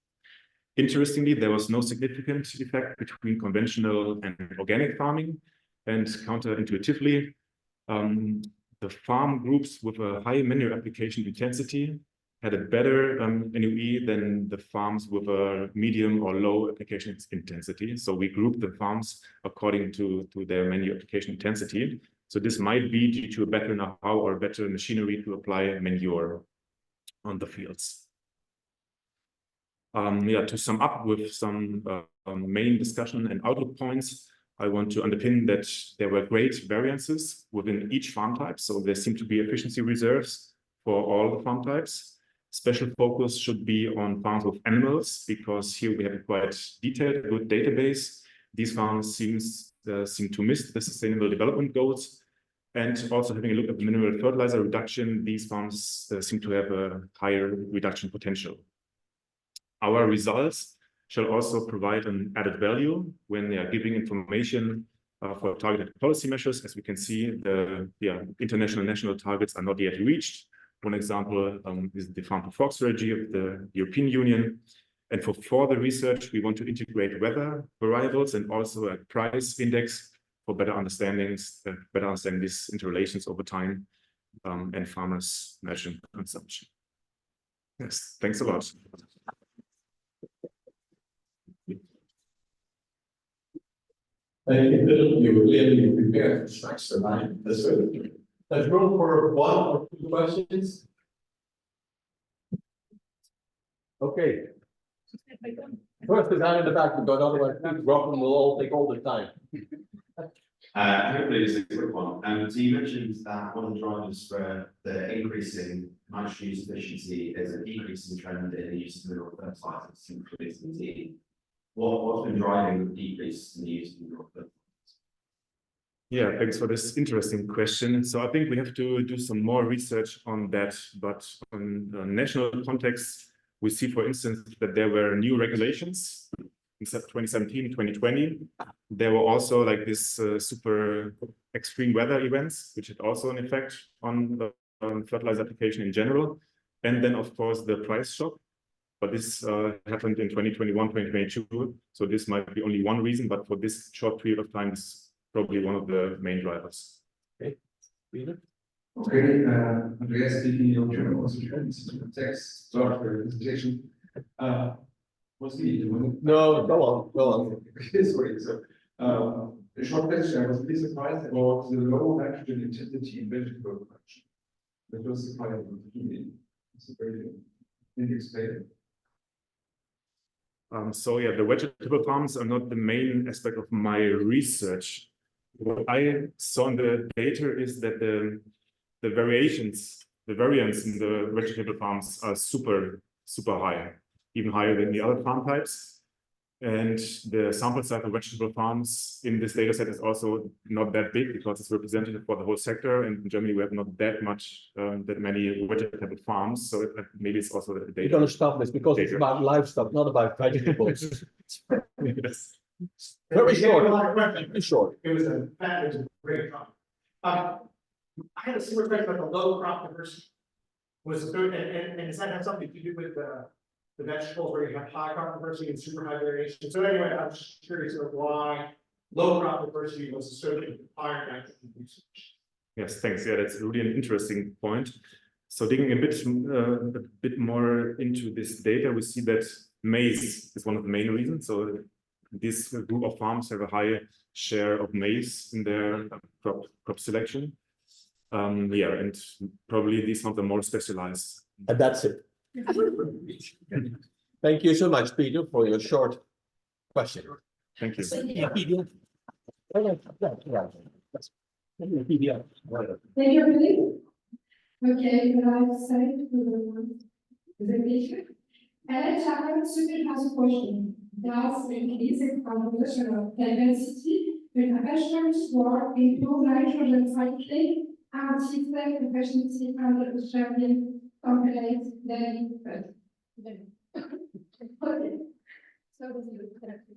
Interestingly, there was no significant effect between conventional and organic farming, and counterintuitively, the farm groups with a high manure application intensity had a better NUE than the farms with a medium or low application intensity. So we grouped the farms according to their manure application intensity. So this might be due to a better know-how or better machinery to apply manure on the fields. To sum up with some main discussion and outlook points, I want to underpin that there were great variances within each farm type. So there seem to be efficiency reserves for all the farm types. Special focus should be on farms with animals, because here we have a quite detailed, good database. These farms seem to miss the sustainable development goals. And also having a look at the mineral fertilizer reduction, these farms seem to have a higher reduction potential. Our results shall also provide an added value when they are giving information for targeted policy measures. As we can see, the international national targets are not yet reached. One example is the farm to fork strategy of the European Union. And for further research, we want to integrate weather variables and also a price index for better understanding these interrelations over time and farmers' measuring consumption. Yes, thanks a lot. Thank you, Phil. You were clearly prepared. Thanks for that. That's good. There's room for one or two questions. Okay. First, the guy in the back, but otherwise, Robin will all take all the time. Hopefully it's a quick one. So you mentioned that one of the drivers for the increase in nitrogen use efficiency is a decrease in trend in the use of mineral fertilizers, including what's been driving the decrease in the use of mineral fertilizers? Yeah, thanks for this interesting question. So I think we have to do some more research on that, but on the national context, we see, for instance, that there were new regulations in 2017, 2020. There were also like this super extreme weather events, which had also an effect on the fertilizer application in general. And then, of course, the price shock. But this happened in 2021, 2022. So this might be only one reason, but for this short period of time, this is probably one of the main drivers. Okay, Peter? Okay, Andreas, speaking of German concentrations, text, sorry for the presentation. What's the No, go on. Sorry, so, a short question, I was really surprised about the low nitrogen intensity in vegetable production. That was surprising to me. It's a very unexpected. So yeah, the vegetable farms are not the main aspect of my research. What I saw in the data is that the variance in the vegetable farms are super high, even higher than the other farm types. And the sample size of vegetable farms in this data set is also not that big because it's representative for the whole sector. And in Germany, we have not that many vegetable farms. So maybe it's also the data. You're going to stop this because it's about livestock, not about vegetables. Yes. Very short. Very short. It was a great crop. I had a similar question about the low crop diversity. Was good, and does that have something to do with the vegetables where you have high crop diversity and super high variation? So anyway, I'm just curious of why low crop diversity was associated with higher nitrogen usage. Yes, thanks. Yeah, that's really an interesting point. So digging a bit more into this data, we see that maize is one of the main reasons. So this group of farms have a high share of maize in their crop selection. Yeah, and probably these ones are more specialized. And that's it. Thank you so much, Peter, for your short question. Thank you. Thank you, Billy. Okay, but I've said for the presentation. And Sharon Sugar has a question. Does increasing composition of diversity with vegetables work improve nitrogen cycling and seed efficiency under Australian compared dairy food? Okay. So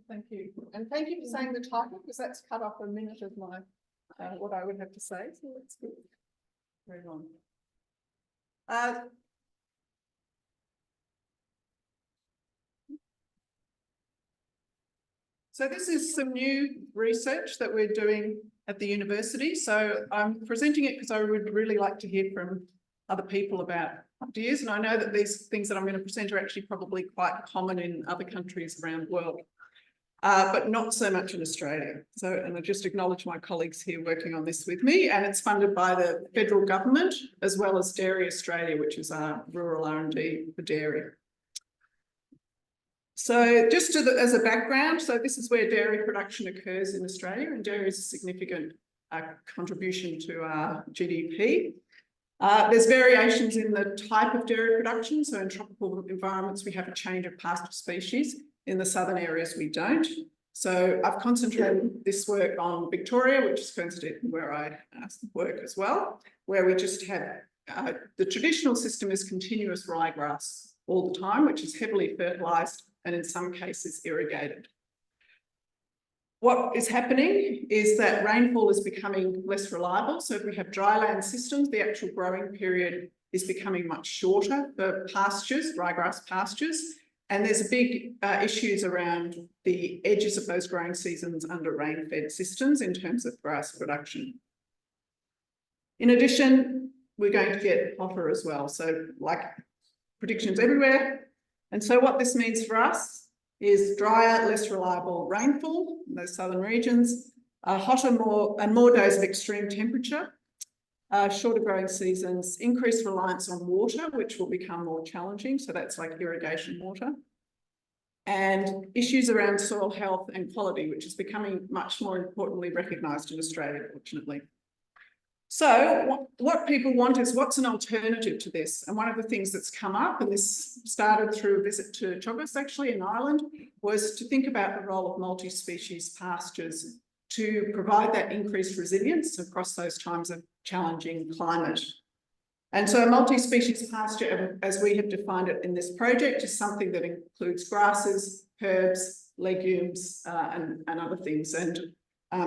thank you. And thank you for saying the title, because that's cut off a minute of my what I would have to say. So that's good. Very long. So this is some new research that we're doing at the university. So I'm presenting it because I would really like to hear from other people about ideas. And I know that these things that I'm going to present are actually probably quite common in other countries around the world, but not so much in Australia. So, and I just acknowledge my colleagues here working on this with me, and it's funded by the federal government as well as Dairy Australia, which is our rural R&D for dairy. So just as a background, so this is where dairy production occurs in Australia, and dairy is a significant contribution to our GDP. There's variations in the type of dairy production. So in tropical environments, we have a change of pasture species. In the southern areas, we don't. So I've concentrated this work on Victoria, which is coincidentally where I work as well, where we just have the traditional system is continuous ryegrass all the time, which is heavily fertilised and in some cases irrigated. What is happening is that rainfall is becoming less reliable. So if we have dryland systems, the actual growing period is becoming much shorter for pastures, ryegrass pastures. And there's big issues around the edges of those growing seasons under rain-fed systems in terms of grass production. In addition, we're going to get hotter as well. So like predictions everywhere. And so what this means for us is drier, less reliable rainfall in those southern regions, hotter more days of extreme temperature, shorter growing seasons, increased reliance on water, which will become more challenging. So that's like irrigation water. and issues around soil health and quality, which is becoming much more importantly recognised in Australia, fortunately. So what people want is what's an alternative to this? And one of the things that's come up, and this started through a visit to Choggas actually in Ireland, was to think about the role of multi-species pastures to provide that increased resilience across those times of challenging climate. And so a multi-species pasture, as we have defined it in this project, is something that includes grasses, herbs, legumes, and other things. And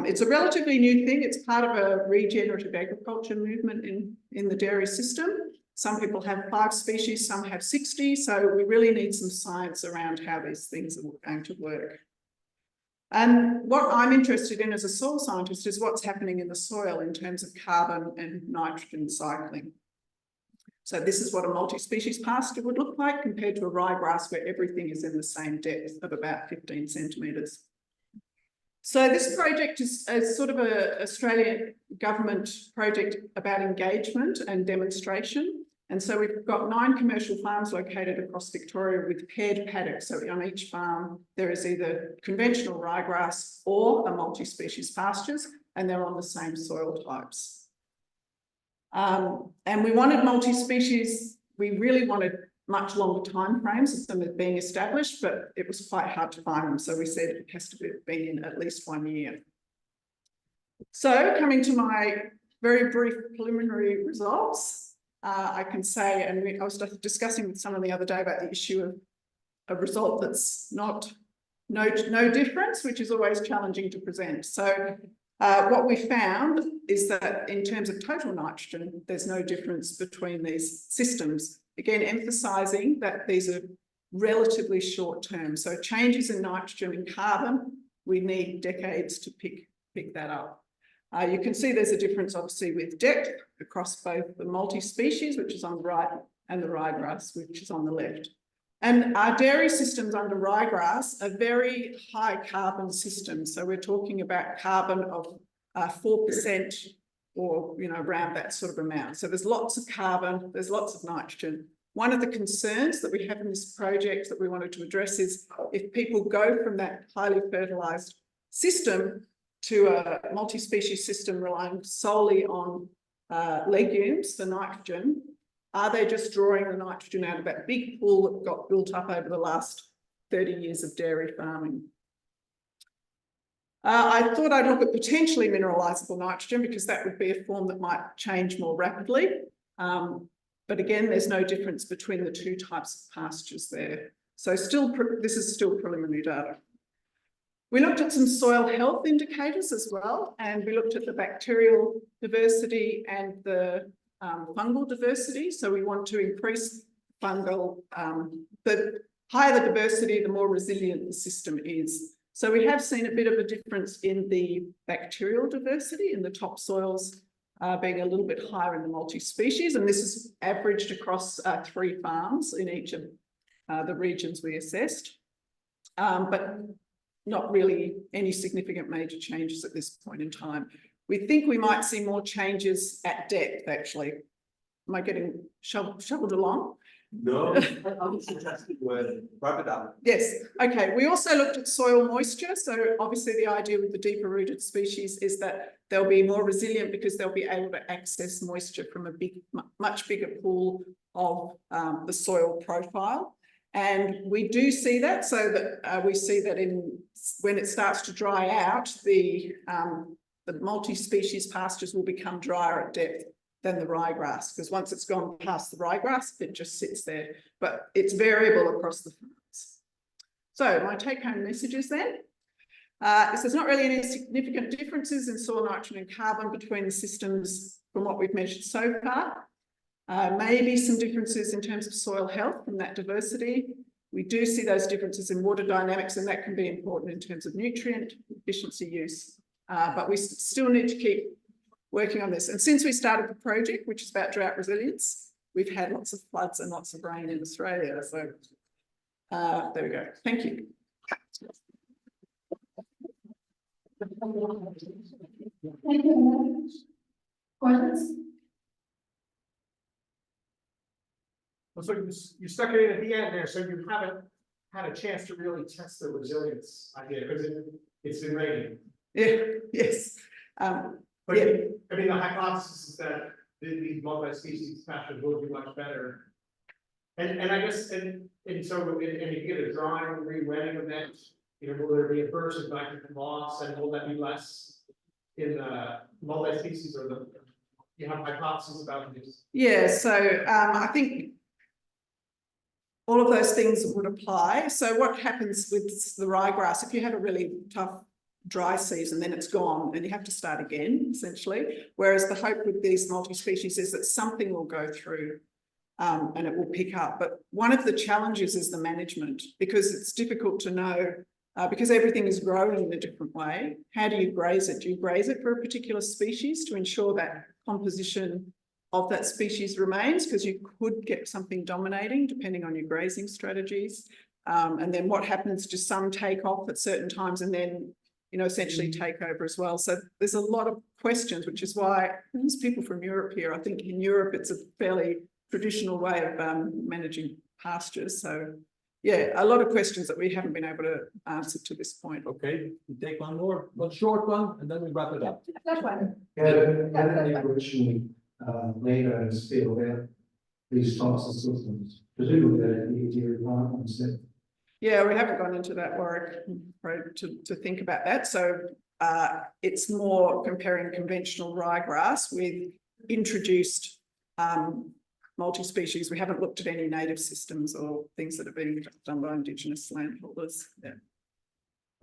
it's a relatively new thing. It's part of a regenerative agriculture movement in the dairy system. Some people have 5 species, some have 60. So we really need some science around how these things are going to work. And what I'm interested in as a soil scientist is what's happening in the soil in terms of carbon and nitrogen cycling. So this is what a multi-species pasture would look like compared to a ryegrass where everything is in the same depth of about 15 centimetres. So this project is sort of an Australian government project about engagement and demonstration. And so we've got 9 commercial farms located across Victoria with paired paddocks. So on each farm, there is either conventional ryegrass or a multi-species pastures, and they're on the same soil types. And we wanted multi-species. We really wanted much longer time frames of them being established, but it was quite hard to find them. So we said it has to be in at least 1 year. So coming to my very brief preliminary results, I can say, and I was discussing with someone the other day about the issue of a result that's no difference, which is always challenging to present. So what we found is that in terms of total nitrogen, there's no difference between these systems. Again, emphasising that these are relatively short term. So changes in nitrogen and carbon, we need decades to pick that up. You can see there's a difference obviously with depth across both the multi-species, which is on the right, and the ryegrass, which is on the left. And our dairy systems under ryegrass are very high carbon systems. So we're talking about carbon of 4% or, around that sort of amount. So there's lots of carbon, there's lots of nitrogen. One of the concerns that we have in this project that we wanted to address is if people go from that highly fertilised system to a multi-species system relying solely on legumes for nitrogen, are they just drawing the nitrogen out of that big pool that got built up over the last 30 years of dairy farming? I thought I'd look at potentially mineralisable nitrogen because that would be a form that might change more rapidly. But again, there's no difference between the 2 types of pastures there. So this is still preliminary data. We looked at some soil health indicators as well, and we looked at the bacterial diversity and the fungal diversity. So we want to increase fungal, the higher the diversity, the more resilient the system is. So we have seen a bit of a difference in the bacterial diversity in the topsoils being a little bit higher in the multi-species, and this is averaged across 3 farms in each of the regions we assessed, but not really any significant major changes at this point in time. We think we might see more changes at depth, actually. Am I getting shoveled along? No, I'm suggesting wrap it up. Yes. Okay. We also looked at soil moisture. So obviously the idea with the deeper rooted species is that they'll be more resilient because they'll be able to access moisture from a much bigger pool of the soil profile. And we do see that, so that we see that when it starts to dry out, the multi-species pastures will become drier at depth than the ryegrass, because once it's gone past the ryegrass, it just sits there. But it's variable across the farms. So my take-home messages then is there's not really any significant differences in soil nitrogen and carbon between the systems from what we've measured so far. Maybe some differences in terms of soil health and that diversity. We do see those differences in water dynamics, and that can be important in terms of nutrient efficiency use. But we still need to keep working on this. And since we started the project, which is about drought resilience, we've had lots of floods and lots of rain in Australia. So there we go. Thank you. Thank you. Questions? So you stuck it in at the end there, so you haven't had a chance to really test the resilience idea, because it's been raining. Yeah, yes. But Yeah. I mean, the hypothesis is that these multi-species patches will be much better. And I guess, and so, if you get a drying, re-wetting event, you know, will there be a burst of nitrogen loss, and will that be less in the multi-species, or the, you have hypotheses about this? Yeah, so I think all of those things would apply. So what happens with the ryegrass, if you have a really tough dry season, then it's gone and you have to start again, essentially. Whereas the hope with these multi-species is that something will go through and it will pick up. But one of the challenges is the management, because it's difficult to know, because everything is growing in a different way. How do you graze it? Do you graze it for a particular species to ensure that composition of that species remains? Because you could get something dominating depending on your grazing strategies. And then what happens, do some take off at certain times and then, you know, essentially take over as well? So there's a lot of questions, which is why there's people from Europe here. I think in Europe, it's a fairly traditional way of managing pastures. So yeah, a lot of questions that we haven't been able to answer to this point. Okay, we take one short one, and then we wrap it up. That one. The originally later still there, these types of systems, presumably they're the requirements that. Yeah, we haven't gone into that work to think about that. So it's more comparing conventional ryegrass with introduced multi-species. We haven't looked at any native systems or things that have been done by Indigenous landholders. Yeah.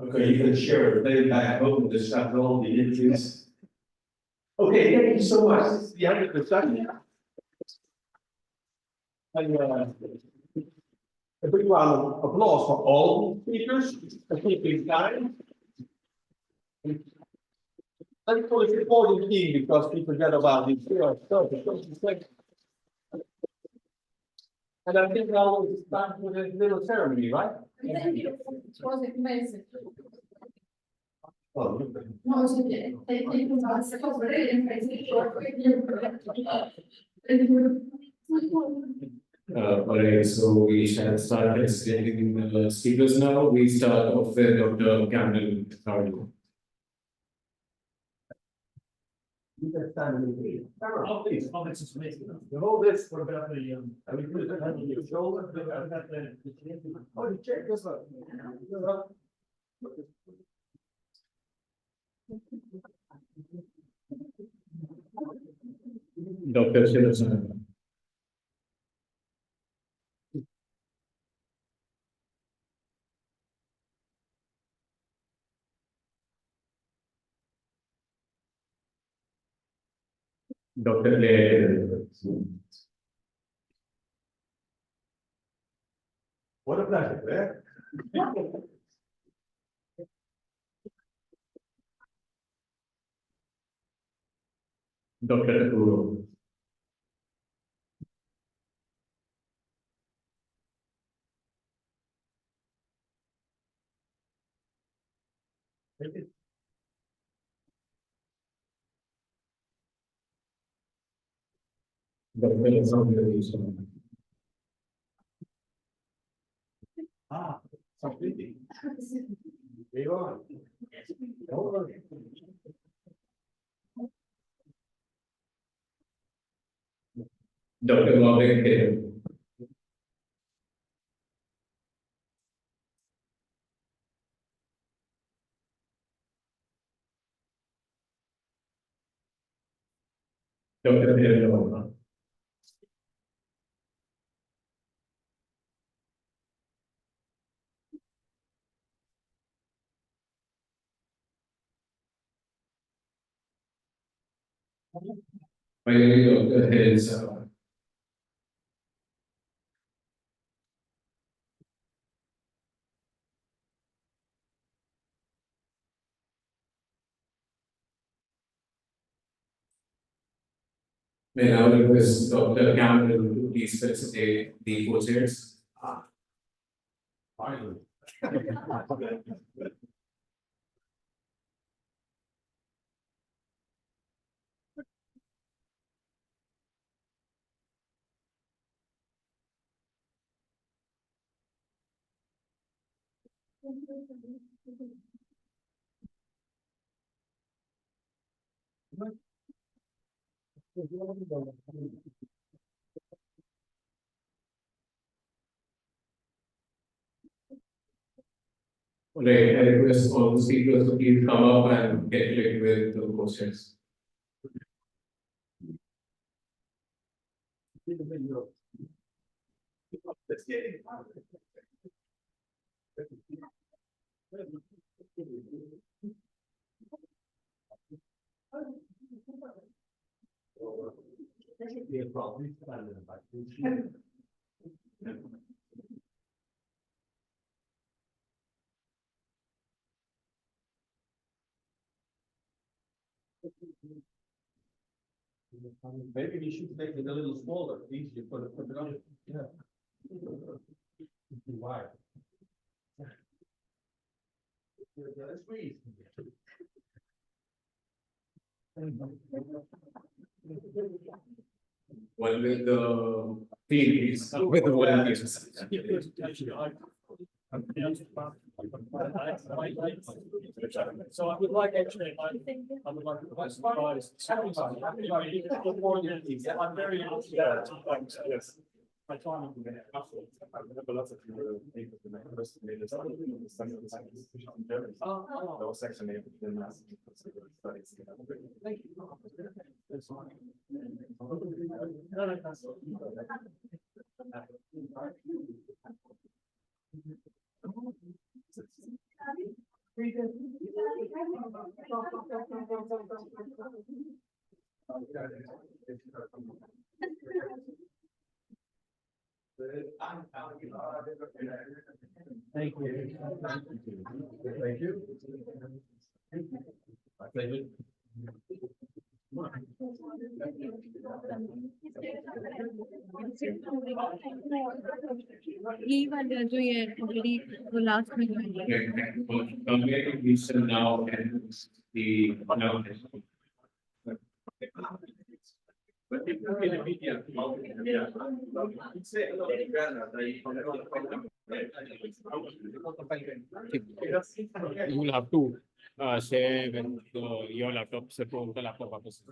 Okay, you can share it, maybe back home with this after all the interviews. Okay, thank you so much. This is the end of the session. And a big round of applause for all the speakers, keeping time. Let's call it supporting team, because we forget about this here. And I think now it's time for this little ceremony, right? Thank you. It was amazing. Oh, No, it's okay. Thank you. It was very amazing. Thank you. Alright, so we shall start presenting the speakers now. We start off with Dr. Campbell. Oh, please, oh, this is amazing. The whole list, what about the, I mean, put it on your shoulder, about the. Oh, you check this out. Dr. Shivasan. Dr. Claire. what a pleasure, Claire. Dr. Takuro. Dr. Zambia. Ah, completely. There you are. Dr. Gobind. Dr. Hill. Finally, Dr. Hills. May I now request Dr. Campbell to please facilitate the co-chairs. Finally. Right, I request all the speakers to please come up and get related with the questions. Maybe we should make it a little smaller, easier for the production. Yeah. Why? One with the team, please, with the volunteers. So I would like actually, I would like to. I'm very, yes. My time. I remember lots of people think of the investigators. There was actually in studies. Thank you. Thank you. Thank you. My pleasure. ये वाला जो ये already the last में Congratulations now and the now. But if you in the media, you will have to share with your laptop, support the laptop office.